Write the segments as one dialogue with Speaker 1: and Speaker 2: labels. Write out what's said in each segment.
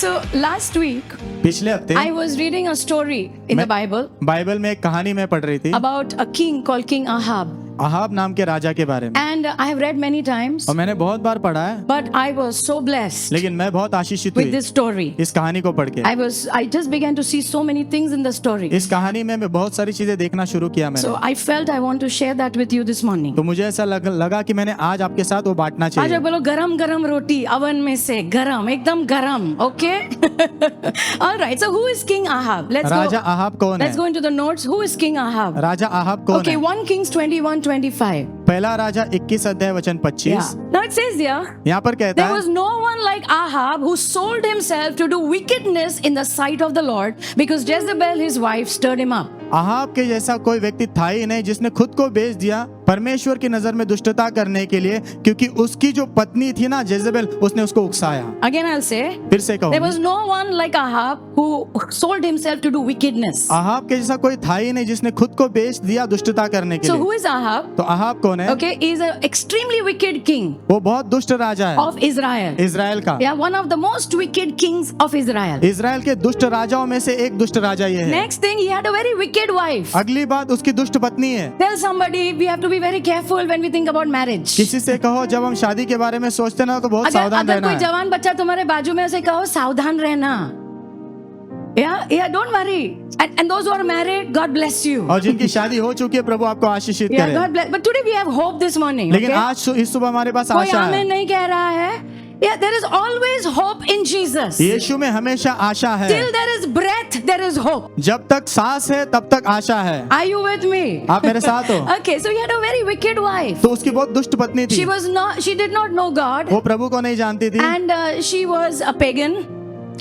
Speaker 1: So last week,
Speaker 2: पिछले हफ्ते
Speaker 1: I was reading a story in the Bible
Speaker 2: Bible में एक कहानी में पढ़ रही थी
Speaker 1: about a king called King Ahab.
Speaker 2: Ahab नाम के राजा के बारे में,
Speaker 1: And I have read many times,
Speaker 2: और मैंने बहुत बार पढ़ा है,
Speaker 1: but I was so blessed
Speaker 2: लेकिन मैं बहुत आशीषित
Speaker 1: with
Speaker 2: हुई
Speaker 1: this story.
Speaker 2: इस कहानी को पढ़ के।
Speaker 1: I just began to see so many things in the story.
Speaker 2: इस कहानी में मैं बहुत सारी चीजें देखना शुरू किया मैंने।
Speaker 1: So I felt I want to share that with you this morning.
Speaker 2: तो मुझे ऐसा लगा कि मैंने आज आपके साथ वो बांटना
Speaker 1: आज
Speaker 2: चाहिए।
Speaker 1: बोलो गरम गरम रोटी अवन में से गरम एकदम गरम. Okay. All right. So who is King Ahab?
Speaker 2: Raja Ahab कौन
Speaker 1: Let's
Speaker 2: है?
Speaker 1: go into the notes. Who is King Ahab?
Speaker 2: Raja Ahab कौन
Speaker 1: Okay,
Speaker 2: है?
Speaker 1: 1 Kings 21:25.
Speaker 2: पहला राजा 21 अध्याय वचन 25।
Speaker 1: Yeah. Now it says here,
Speaker 2: यहाँ पर कहता
Speaker 1: there
Speaker 2: है,
Speaker 1: was no one like Ahab who sold himself to do wickedness in the sight of the Lord because Jezebel his wife stirred him up.
Speaker 2: Ahab के जैसा कोई व्यक्ति था ही नहीं जिसने खुद को बेच दिया परमेश्वर की नजर में दुष्टता करने के लिए, क्योंकि उसकी जो पत्नी थी ना जेजेबेल, उसने उसको उकसाया।
Speaker 1: Again I'll say,
Speaker 2: फिर से
Speaker 1: there
Speaker 2: कहूँ,
Speaker 1: was no one like Ahab who sold himself to do wickedness.
Speaker 2: Ahab के जैसा कोई था ही नहीं जिसने खुद को बेच दिया दुष्टता करने के
Speaker 1: So
Speaker 2: लिए।
Speaker 1: who is Ahab?
Speaker 2: तो अहाब कौन है?
Speaker 1: Okay, he is an extremely wicked king
Speaker 2: वो बहुत दुष्ट राजा है
Speaker 1: of Israel.
Speaker 2: इजराइल का।
Speaker 1: Yeah, one of the most wicked kings of Israel.
Speaker 2: Israel के दुष्ट राजाओं में से एक दुष्ट राजा ये है।
Speaker 1: Next thing, he had a very wicked wife.
Speaker 2: अगली बात उसकी दुष्ट पत्नी है।
Speaker 1: Tell somebody we have to be very careful when we think about marriage.
Speaker 2: किसी से कहो जब हम शादी के बारे में सोचते ना तो बहुत
Speaker 1: अगर
Speaker 2: सावधान
Speaker 1: अगर
Speaker 2: रहना
Speaker 1: कोई
Speaker 2: है।
Speaker 1: जवान बच्चा तुम्हारे बाजू में उसे कहो सावधान रहना. Yeah, don't worry. And those who are married, God bless you.
Speaker 2: और जिनकी शादी हो चुकी है प्रभु आपको आशीषित
Speaker 1: Yeah,
Speaker 2: करे।
Speaker 1: God bless. But today we have hope this morning.
Speaker 2: लेकिन
Speaker 1: Okay?
Speaker 2: आज इस सुबह हमारे पास
Speaker 1: कोई
Speaker 2: आशा
Speaker 1: आमीन
Speaker 2: है।
Speaker 1: नहीं कह रहा है. Yeah, there is always hope in Jesus.
Speaker 2: यीशु में हमेशा आशा है।
Speaker 1: Till there is breath, there is hope.
Speaker 2: जब तक सांस है तब तक आशा है।
Speaker 1: Are you with me?
Speaker 2: आप मेरे साथ हो?
Speaker 1: Okay, so he had a very wicked wife.
Speaker 2: तो उसकी बहुत दुष्ट पत्नी थी।
Speaker 1: She did not know God,
Speaker 2: वो प्रभु को नहीं जानती थी,
Speaker 1: and she was a pagan,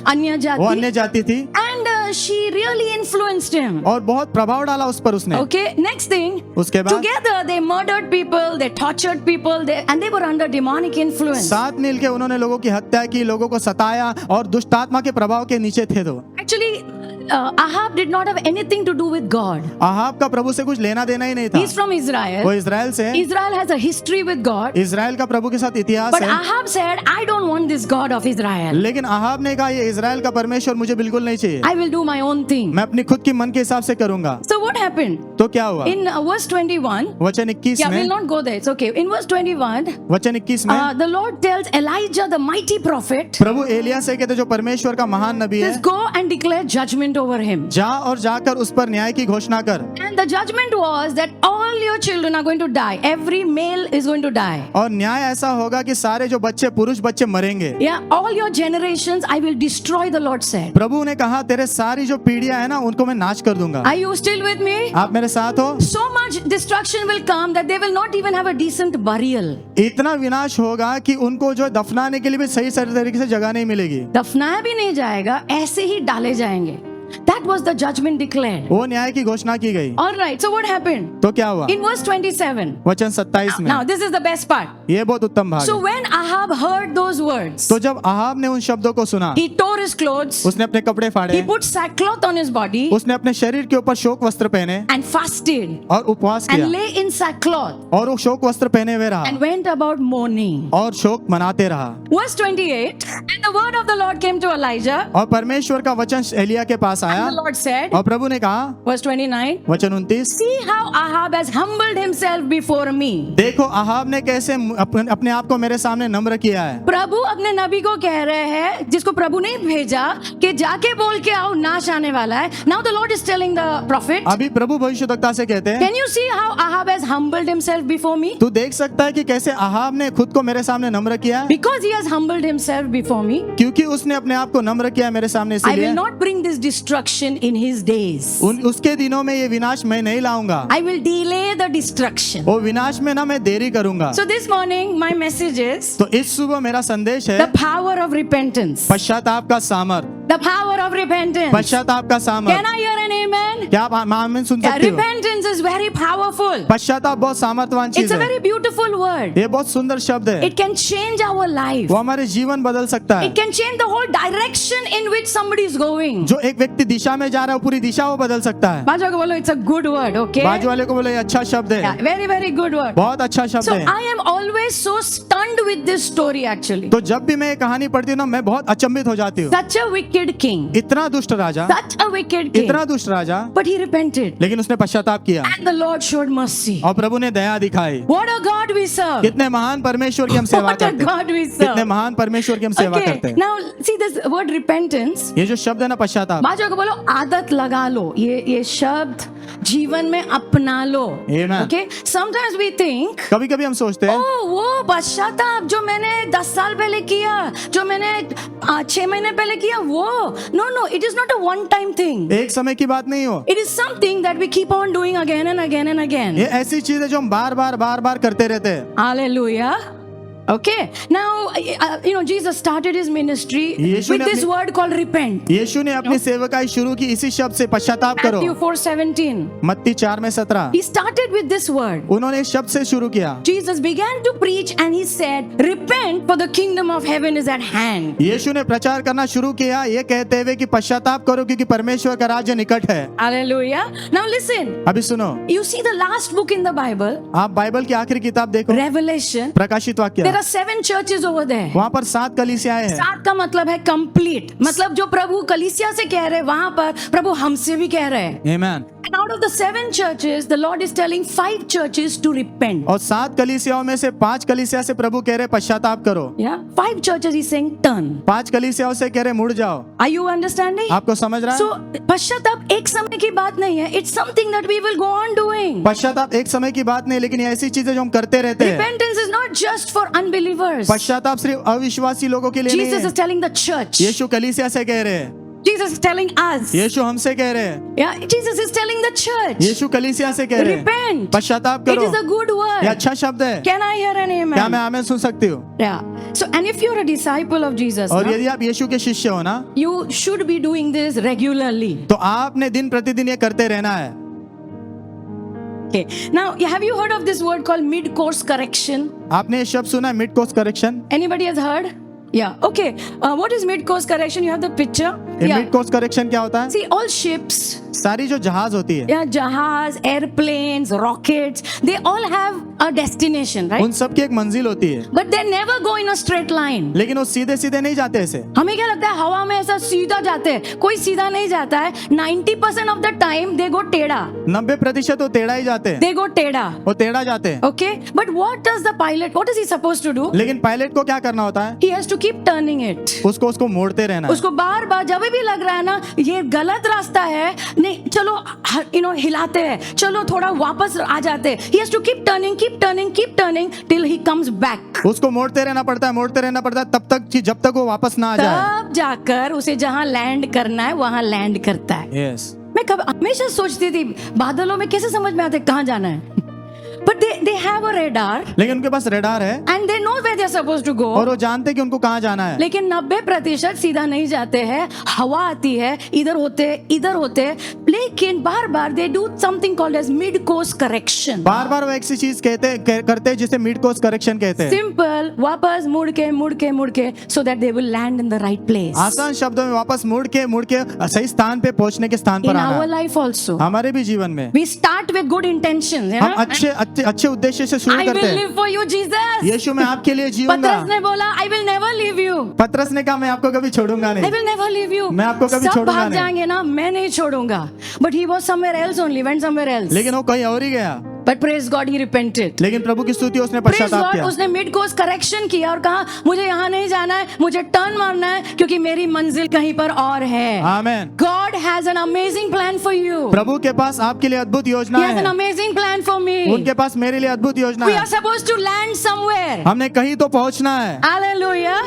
Speaker 1: अन्य
Speaker 2: वो
Speaker 1: जाति,
Speaker 2: अन्य जाति थी,
Speaker 1: and she really influenced him.
Speaker 2: और बहुत प्रभाव डाला उस पर उसने।
Speaker 1: Okay, next thing,
Speaker 2: उसके बाद
Speaker 1: together they murdered people, they tortured people, and they were under demonic influence.
Speaker 2: साथ मिलके उन्होंने लोगों की हत्या की, लोगों को सताया और दुष्टात्मा के प्रभाव के नीचे थे। तो
Speaker 1: Actually, Ahab did not have anything to do with God.
Speaker 2: Ahab का प्रभु से कुछ लेना देना ही नहीं था।
Speaker 1: He's from Israel.
Speaker 2: वो इजराइल से है।
Speaker 1: Israel has a history with God.
Speaker 2: Israel का प्रभु के साथ इतिहास
Speaker 1: But
Speaker 2: है।
Speaker 1: Ahab said, I don't want this God of Israel.
Speaker 2: लेकिन अहाब ने कहा ये इजराइल का परमेश्वर मुझे बिल्कुल नहीं चाहिए,
Speaker 1: I will do my own thing.
Speaker 2: मैं अपनी खुद की मन के हिसाब से करूंगा।
Speaker 1: So what happened?
Speaker 2: तो क्या हुआ?
Speaker 1: In verse 21,
Speaker 2: वचन 21
Speaker 1: yeah,
Speaker 2: में,
Speaker 1: we'll not go there. It's okay. In verse 21,
Speaker 2: वचन 21 में
Speaker 1: the Lord tells Elijah, the mighty prophet,
Speaker 2: प्रभु एलिया से कहते जो परमेश्वर का महान नबी है,
Speaker 1: says, go and declare judgment over him.
Speaker 2: जा और जाकर उस पर न्याय की घोषणा कर।
Speaker 1: And the judgment was that all your children are going to die. Every male is going to die.
Speaker 2: और न्याय ऐसा होगा कि सारे जो बच्चे पुरुष बच्चे मरेंगे।
Speaker 1: Yeah, all your generations I will destroy, the Lord said.
Speaker 2: प्रभु ने कहा तेरे सारी जो पीढ़ियां है ना उनको मैं नाश कर दूंगा।
Speaker 1: Are you still with me?
Speaker 2: आप मेरे साथ हो?
Speaker 1: So much destruction will come that they will not even have a decent burial.
Speaker 2: इतना विनाश होगा कि उनको जो दफनाने के लिए भी सही तरीके से जगह नहीं मिलेगी।
Speaker 1: दफनाया भी नहीं जाएगा, ऐसे ही डाले जाएंगे. That was the judgment declared.
Speaker 2: वो न्याय की घोषणा की गई।
Speaker 1: All right, so what happened?
Speaker 2: तो क्या हुआ?
Speaker 1: In verse 27.
Speaker 2: वचन 27 में,
Speaker 1: Now this is the best part.
Speaker 2: ये बहुत उत्तम भाग
Speaker 1: So
Speaker 2: है।
Speaker 1: when Ahab heard those words,
Speaker 2: तो जब अहाब ने उन शब्दों को सुना,
Speaker 1: he tore his clothes,
Speaker 2: उसने अपने कपड़े
Speaker 1: he
Speaker 2: फाड़े,
Speaker 1: put sackcloth on his body,
Speaker 2: उसने अपने शरीर के ऊपर शोक वस्त्र पहने
Speaker 1: and fasted,
Speaker 2: और उपवास किया
Speaker 1: and lay in sackcloth,
Speaker 2: और वो शोक वस्त्र पहने हुए रहा
Speaker 1: and went about mourning.
Speaker 2: और शोक मनाते रहा।
Speaker 1: Verse 28. And the word of the Lord came to Elijah,
Speaker 2: और परमेश्वर का वचन एलिया के पास आया
Speaker 1: and the Lord said,
Speaker 2: और प्रभु ने कहा,
Speaker 1: verse 29,
Speaker 2: वचन 29,
Speaker 1: see how Ahab has humbled himself before me.
Speaker 2: देखो अहाब ने कैसे अपने आप को मेरे सामने नम्र किया है।
Speaker 1: प्रभु अपने नबी को कह रहे हैं, जिसको प्रभु ने भेजा कि जाके बोल के आओ नाश आने वाला है. Now the Lord is telling the prophet,
Speaker 2: अभी प्रभु भविष्यद्वक्ता से कहते हैं,
Speaker 1: can you see how Ahab has humbled himself before me?
Speaker 2: तू देख सकता है कि कैसे अहाब ने खुद को मेरे सामने नम्र किया है,
Speaker 1: Because he has humbled himself before me,
Speaker 2: क्योंकि उसने अपने आप को नम्र किया मेरे सामने,
Speaker 1: I will
Speaker 2: इसलिए
Speaker 1: not bring this destruction in his days.
Speaker 2: उसके दिनों में ये विनाश मैं नहीं लाऊंगा।
Speaker 1: I will delay the destruction.
Speaker 2: वो विनाश में ना मैं देरी करूंगा।
Speaker 1: So this morning my message is
Speaker 2: तो इस सुबह मेरा संदेश है
Speaker 1: the power of repentance.
Speaker 2: पश्चाताप का सामर्थ।
Speaker 1: The power of repentance.
Speaker 2: पश्चाताप का
Speaker 1: Can
Speaker 2: सामर्थ।
Speaker 1: I hear an amen?
Speaker 2: क्या आप आमीन सुन
Speaker 1: Yeah,
Speaker 2: सकते हो?
Speaker 1: repentance is very powerful.
Speaker 2: पश्चाताप बहुत सामर्थवान
Speaker 1: It's
Speaker 2: चीज
Speaker 1: a
Speaker 2: है।
Speaker 1: very beautiful word.
Speaker 2: ये बहुत सुंदर शब्द है।
Speaker 1: It can change our life.
Speaker 2: वो हमारे जीवन बदल सकता है।
Speaker 1: It can change the whole direction in which somebody is going.
Speaker 2: जो एक व्यक्ति दिशा में जा रहा है वो पूरी दिशा वो बदल सकता है।
Speaker 1: बाजू को बोलो, it's a good word, okay?
Speaker 2: बाजू वाले को बोले ये अच्छा शब्द
Speaker 1: Yeah,
Speaker 2: है,
Speaker 1: very, very good word.
Speaker 2: बहुत अच्छा शब्द
Speaker 1: So
Speaker 2: है।
Speaker 1: I am always so stunned with this story actually.
Speaker 2: तो जब भी मैं ये कहानी पढ़ती हूँ ना मैं बहुत अचंभित हो जाती हूँ।
Speaker 1: Such a wicked king.
Speaker 2: इतना दुष्ट राजा,
Speaker 1: Such a wicked king.
Speaker 2: इतना दुष्ट राजा,
Speaker 1: But he repented.
Speaker 2: लेकिन उसने पश्चाताप किया
Speaker 1: And the Lord showed mercy.
Speaker 2: और प्रभु ने दया दिखाई।
Speaker 1: What a God we serve.
Speaker 2: कितने महान परमेश्वर की हम सेवा
Speaker 1: What a
Speaker 2: करते हैं।
Speaker 1: God we
Speaker 2: कितने
Speaker 1: serve.
Speaker 2: महान परमेश्वर की हम सेवा
Speaker 1: Okay,
Speaker 2: करते हैं।
Speaker 1: now see this word repentance.
Speaker 2: ये जो शब्द है ना पश्चाताप,
Speaker 1: बाजू को बोलो आदत लगा लो, ये शब्द जीवन में अपना लो.
Speaker 2: Amen.
Speaker 1: Okay? Sometimes we think,
Speaker 2: कभी कभी हम सोचते हैं
Speaker 1: ओ वो पश्चाताप जो मैंने 10 साल पहले किया, जो मैंने 6 महीने पहले किया, वो no, it is not a one time thing.
Speaker 2: एक समय की बात नहीं हो,
Speaker 1: It is something that we keep on doing again and again and again.
Speaker 2: ये ऐसी चीज है जो हम बार बार करते रहते हैं।
Speaker 1: Hallelujah. Okay, now Jesus started his ministry
Speaker 2: Yeshu
Speaker 1: with
Speaker 2: ने
Speaker 1: this
Speaker 2: अपनी-
Speaker 1: word called repent.
Speaker 2: यीशु ने अपनी सेवकाई शुरू की इसी शब्द से पश्चाताप करो।
Speaker 1: Matthew 4:17.
Speaker 2: मत्ती 4:17
Speaker 1: He started with this word.
Speaker 2: उन्होंने इस शब्द से शुरू किया।
Speaker 1: Jesus began to preach and he said, "Repent, for the kingdom of heaven is at hand."
Speaker 2: यीशु ने प्रचार करना शुरू किया ये कहते हुए कि पश्चाताप करो क्योंकि परमेश्वर का राज्य निकट है।
Speaker 1: Hallelujah. Now listen.
Speaker 2: अभी सुनो,
Speaker 1: You see the last book in the Bible,
Speaker 2: आप बाइबल की आखिरी किताब देखो,
Speaker 1: Revelation.
Speaker 2: प्रकाशित
Speaker 1: There
Speaker 2: वाक्य,
Speaker 1: are 7 churches over there.
Speaker 2: वहाँ पर 7 कलीसियाएं हैं।
Speaker 1: 7 का मतलब है कंप्लीट, मतलब जो प्रभु कलीसिया से कह रहे हैं वहां पर प्रभु हमसे भी कह रहे हैं.
Speaker 2: आमीन।
Speaker 1: And out of the 7 churches, the Lord is telling 5 churches to repent.
Speaker 2: और 7 कलीसियाओं में से 5 कलीसिया से प्रभु कह रहे पश्चाताप करो।
Speaker 1: Yeah, 5 churches he's saying turn.
Speaker 2: 5 कलीसियाओं से कह रहे मुड़ जाओ।
Speaker 1: Are you understanding?
Speaker 2: आपको समझ रहा है?
Speaker 1: So पश्चाताप एक समय की बात नहीं है. It's something that we will go on doing.
Speaker 2: पश्चाताप एक समय की बात नहीं, लेकिन ये ऐसी चीजें जो हम करते रहते हैं।
Speaker 1: Repentance is not just for unbelievers.
Speaker 2: पश्चाताप सिर्फ अविश्वासी लोगों के लिए नहीं
Speaker 1: Jesus
Speaker 2: है।
Speaker 1: is telling the church.
Speaker 2: यीशु कलीसिया से कह रहे हैं,
Speaker 1: Jesus is telling us.
Speaker 2: यीशु हमसे कह रहे हैं,
Speaker 1: Yeah, Jesus is telling the church.
Speaker 2: यीशु कलीसिया से कह रहे हैं
Speaker 1: Repent.
Speaker 2: पश्चाताप
Speaker 1: It
Speaker 2: करो।
Speaker 1: is a good
Speaker 2: ये
Speaker 1: word.
Speaker 2: अच्छा शब्द है।
Speaker 1: Can I hear an
Speaker 2: क्या
Speaker 1: amen?
Speaker 2: मैं आमीन सुन सकती हूँ?
Speaker 1: Yeah. So, and if you're a disciple of Jesus,
Speaker 2: और
Speaker 1: na,
Speaker 2: यदि आप यीशु के शिष्य हो ना,
Speaker 1: you should be doing this regularly.
Speaker 2: तो आपने दिन प्रतिदिन ये करते रहना है।
Speaker 1: Okay. Now, have you heard of this word called mid-course correction?
Speaker 2: आपने ये शब्द सुना है mid course correction?
Speaker 1: Anybody has heard? Yeah. Okay. What is mid-course correction? You have the picture.
Speaker 2: ये मिड कोर्स करेक्शन क्या होता है?
Speaker 1: See, all ships,
Speaker 2: सारी जो जहाज होती है,
Speaker 1: yeah, jahaz, airplanes, rockets, they all have a destination, right?
Speaker 2: उन सब की एक मंजिल होती है,
Speaker 1: But they never go in a straight line.
Speaker 2: लेकिन वो सीधे सीधे नहीं जाते ऐसे।
Speaker 1: हमें क्या लगता है हवा में ऐसा सीधा जाते हैं, कोई सीधा नहीं जाता है. 90% of the time they go टेढ़ा.
Speaker 2: 90% वो टेढ़ा ही जाते हैं,
Speaker 1: They go टेढ़ा.
Speaker 2: वो टेढ़ा जाते हैं।
Speaker 1: Okay, but what does the pilot? What is he supposed to do?
Speaker 2: लेकिन पायलट को क्या करना होता है?
Speaker 1: He has to keep turning it.
Speaker 2: उसको मोड़ते रहना है।
Speaker 1: उसको बार बार जब भी लग रहा है ना ये गलत रास्ता है, नहीं चलो हिलाते हैं, चलो थोड़ा वापस आ जाते हैं. He has to keep turning till he comes back.
Speaker 2: उसको मोड़ते रहना पड़ता है तब तक कि जब तक वो वापस ना आ जाए।
Speaker 1: तब जाकर उसे जहां लैंड करना है वहां लैंड करता है.
Speaker 2: यस।
Speaker 1: मैं हमेशा सोचती थी बादलों में कैसे समझ में आते कहाँ जाना है. But they have a radar
Speaker 2: लेकिन उनके पास रडार है
Speaker 1: and they know where they're supposed to go.
Speaker 2: और वो जानते हैं कि उनको कहाँ जाना है।
Speaker 1: लेकिन 90% सीधा नहीं जाते हैं. हवा आती है, इधर होते, लेकिन बार बार they do something called as mid course correction.
Speaker 2: बार बार वो ऐसी चीज करते हैं जिसे मिड कोर्स करेक्शन कहते हैं।
Speaker 1: Simple, वापस मुड़ के so that they will land in the right place.
Speaker 2: आसान शब्दों में वापस मुड़ के सही स्थान पे पहुंचने के स्थान पर
Speaker 1: In our
Speaker 2: आना।
Speaker 1: life also,
Speaker 2: हमारे भी जीवन में
Speaker 1: we start with good intentions. You
Speaker 2: हम
Speaker 1: know?
Speaker 2: अच्छे उद्देश्य से शुरू
Speaker 1: I
Speaker 2: करते
Speaker 1: will
Speaker 2: हैं।
Speaker 1: live for you, Jesus.
Speaker 2: यीशु मैं आपके लिए जीऊंगा।
Speaker 1: पतरस ने बोला, I will never leave you.
Speaker 2: पतरस ने कहा मैं आपको कभी छोड़ूंगा
Speaker 1: I
Speaker 2: नहीं।
Speaker 1: will never leave you.
Speaker 2: मैं आपको कभी
Speaker 1: सब
Speaker 2: छोड़ूंगा
Speaker 1: भाग
Speaker 2: नहीं।
Speaker 1: जाएंगे ना, मैं नहीं छोड़ूंगा. But he was somewhere else only, went somewhere else.
Speaker 2: लेकिन वो कहीं और ही गया।
Speaker 1: But praise God, he repented.
Speaker 2: लेकिन प्रभु की स्तुति उसने
Speaker 1: Praise
Speaker 2: पश्चाताप
Speaker 1: God,
Speaker 2: किया।
Speaker 1: उसने मिड कोर्स करेक्शन किया और कहा मुझे यहाँ नहीं जाना है, मुझे टर्न मारना है क्योंकि मेरी मंजिल कहीं पर और है.
Speaker 2: आमीन।
Speaker 1: God has an amazing plan for you.
Speaker 2: प्रभु के पास आपके लिए अद्भुत योजना
Speaker 1: He has an
Speaker 2: है।
Speaker 1: amazing plan for me.
Speaker 2: उनके पास मेरे लिए अद्भुत योजना
Speaker 1: We
Speaker 2: है।
Speaker 1: are supposed to land somewhere.
Speaker 2: हमने कहीं तो पहुंचना है।
Speaker 1: Hallelujah.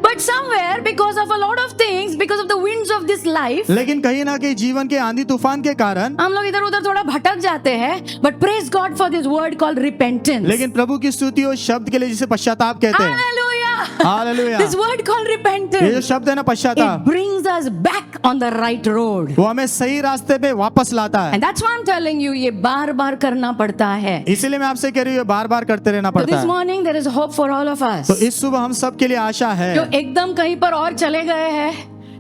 Speaker 1: But somewhere, because of a lot of things, because of the winds of this life,
Speaker 2: लेकिन कहीं ना कहीं जीवन के आंधी तूफान के कारण
Speaker 1: हम लोग इधर उधर थोड़ा भटक जाते हैं. But praise God for this word called repentance.
Speaker 2: लेकिन प्रभु की स्तुति उस शब्द के लिए जिसे पश्चाताप कहते हैं।
Speaker 1: Hallelujah.
Speaker 2: Hallelujah.
Speaker 1: This word called
Speaker 2: ये जो
Speaker 1: repentance,
Speaker 2: शब्द है ना
Speaker 1: it
Speaker 2: पश्चाताप,
Speaker 1: brings us back on the right road.
Speaker 2: वो हमें सही रास्ते पे वापस लाता है।
Speaker 1: And that's why I'm telling you, ये बार बार करना पड़ता है.
Speaker 2: इसीलिए मैं आपसे कह रही हूँ बार बार करते रहना
Speaker 1: So
Speaker 2: पड़ता
Speaker 1: this
Speaker 2: है।
Speaker 1: morning there is hope for all of us.
Speaker 2: तो इस सुबह हम सब के लिए आशा है।
Speaker 1: जो एकदम कहीं पर और चले गए हैं,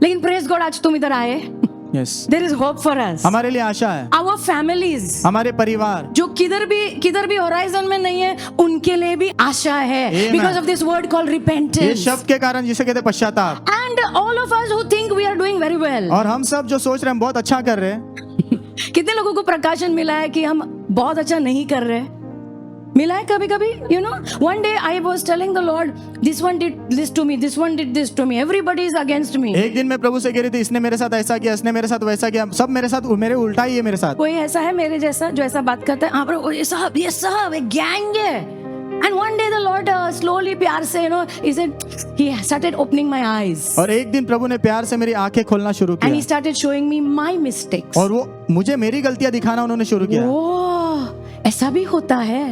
Speaker 1: लेकिन प्रेज गॉड आज तुम इधर आए.
Speaker 2: Yes,
Speaker 1: There is hope for us.
Speaker 2: हमारे लिए आशा है।
Speaker 1: Our families,
Speaker 2: हमारे परिवार
Speaker 1: जो किधर भी होराइजन में नहीं है, उनके लिए भी आशा है.
Speaker 2: Amen.
Speaker 1: Because of this word called
Speaker 2: ये
Speaker 1: repentance.
Speaker 2: शब्द के कारण जिसे कहते हैं पश्चाताप,
Speaker 1: And all of us who think we are doing very well.
Speaker 2: और हम सब जो सोच रहे हैं हम बहुत अच्छा कर रहे हैं,
Speaker 1: कितने लोगों को प्रकाशन मिला है कि हम बहुत अच्छा नहीं कर रहे? मिला है कभी कभी? You know, one day I was telling the Lord, this one did this to me, this one did this to me, everybody is against me.
Speaker 2: एक दिन मैं प्रभु से कह रही थी इसने मेरे साथ ऐसा किया, इसने मेरे साथ वैसा किया, सब मेरे साथ, मेरे उल्टा ही है मेरे साथ।
Speaker 1: कोई ऐसा है मेरे जैसा जो ऐसा बात करता है? हाँ ब्रो, ये सब एक गैंग है. And one day the Lord slowly प्यार से, you know, he started opening my eyes.
Speaker 2: और एक दिन प्रभु ने प्यार से मेरी आंखें खोलना शुरू
Speaker 1: And he
Speaker 2: किया,
Speaker 1: started showing me my mistakes.
Speaker 2: और वो मुझे मेरी गलतियां दिखाना उन्होंने शुरू किया।
Speaker 1: ओह, ऐसा भी होता है.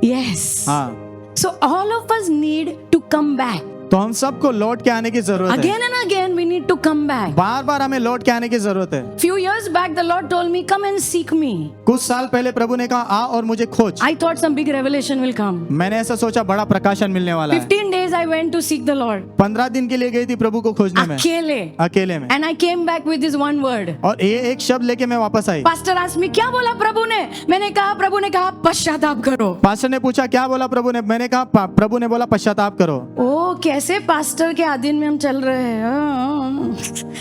Speaker 1: Yes.
Speaker 2: हाँ,
Speaker 1: So all of us need to come back.
Speaker 2: तो हम सबको लौट के आने की जरूरत है।
Speaker 1: Again and again we need to come back.
Speaker 2: बार बार हमें लौट के आने की जरूरत है।
Speaker 1: Few years back the Lord told me, come and seek me.
Speaker 2: कुछ साल पहले प्रभु ने कहा आ और मुझे खोज।
Speaker 1: I thought some big revelation will come.
Speaker 2: मैंने ऐसा सोचा बड़ा प्रकाशन मिलने वाला है।
Speaker 1: 15 days I went to seek the Lord.
Speaker 2: 15 दिन के लिए गई थी प्रभु को खोजने में,
Speaker 1: अकेले.
Speaker 2: अकेले में,
Speaker 1: And I came back with this one word.
Speaker 2: और ये एक शब्द लेके मैं वापस आई।
Speaker 1: Pastor asked me, क्या बोला प्रभु ने? मैंने कहा, प्रभु ने कहा पश्चाताप करो.
Speaker 2: पास्टर ने पूछा क्या बोला प्रभु ने? मैंने कहा प्रभु ने बोला पश्चाताप करो।
Speaker 1: ओ, कैसे पास्टर के अधीन में हम चल रहे हैं?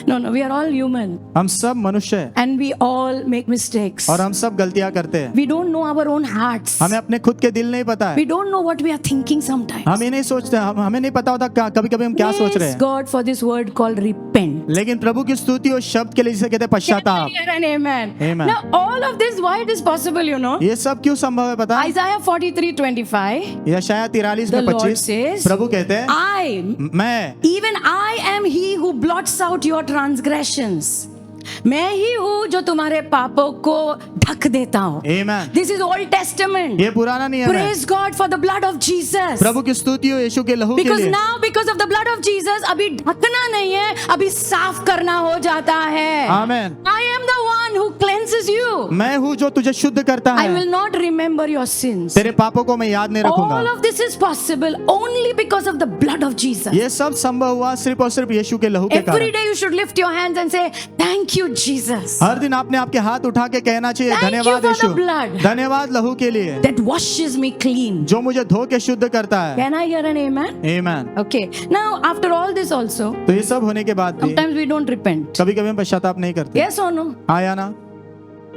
Speaker 1: No, no, we are all human.
Speaker 2: हम सब मनुष्य हैं
Speaker 1: And we all make mistakes.
Speaker 2: और हम सब गलतियां करते हैं।
Speaker 1: We don't know our own hearts.
Speaker 2: हमें अपने खुद के दिल नहीं पता है,
Speaker 1: We don't know what we are thinking sometimes.
Speaker 2: हम ये नहीं सोचते, हमें नहीं पता होता कभी कभी हम क्या सोच रहे
Speaker 1: Praise
Speaker 2: हैं।
Speaker 1: God for this word called repent.
Speaker 2: लेकिन प्रभु की स्तुति उस शब्द के लिए जिसे कहते हैं पश्चाताप।
Speaker 1: Hear and amen.
Speaker 2: Amen.
Speaker 1: Now all of this, why it is possible, you know?
Speaker 2: ये सब क्यों संभव है पता है?
Speaker 1: Isaiah 43:25.
Speaker 2: यशायाह 43 में
Speaker 1: The Lord
Speaker 2: 25
Speaker 1: says,
Speaker 2: प्रभु कहते हैं मैं
Speaker 1: even I am he who blots out your transgressions. मैं ही हूँ जो तुम्हारे पापों को ढक देता हूँ.
Speaker 2: Amen.
Speaker 1: This is Old Testament.
Speaker 2: ये पुराना नियम है।
Speaker 1: Praise God for the blood of Jesus.
Speaker 2: प्रभु की स्तुति हो यीशु के लहू के
Speaker 1: Because
Speaker 2: लिए।
Speaker 1: now, because of the blood of Jesus, अभी ढकना नहीं है, अभी साफ करना हो जाता है.
Speaker 2: Amen.
Speaker 1: I am the one who cleanses you.
Speaker 2: मैं हूँ जो तुझे शुद्ध करता
Speaker 1: I
Speaker 2: है,
Speaker 1: will not remember your sins.
Speaker 2: तेरे पापों को मैं याद नहीं
Speaker 1: All
Speaker 2: रखूंगा।
Speaker 1: of this is possible only because of the blood of Jesus.
Speaker 2: ये सब संभव हुआ सिर्फ और सिर्फ यीशु के लहू के
Speaker 1: Every
Speaker 2: कारण।
Speaker 1: day you should lift your hands and say, thank you, Jesus.
Speaker 2: हर दिन आपने आपके हाथ उठा के कहना चाहिए
Speaker 1: Thank you
Speaker 2: धन्यवाद
Speaker 1: for
Speaker 2: यीशु,
Speaker 1: the blood.
Speaker 2: धन्यवाद लहू के लिए
Speaker 1: That washes me clean.
Speaker 2: जो मुझे धो के शुद्ध करता है।
Speaker 1: Can I hear an amen?
Speaker 2: आमीन।
Speaker 1: Okay. Now, after all this also,
Speaker 2: तो ये सब होने के बाद भी
Speaker 1: sometimes we don't repent.
Speaker 2: कभी कभी हम पश्चाताप नहीं करते।
Speaker 1: Yes or no?
Speaker 2: हाँ या ना?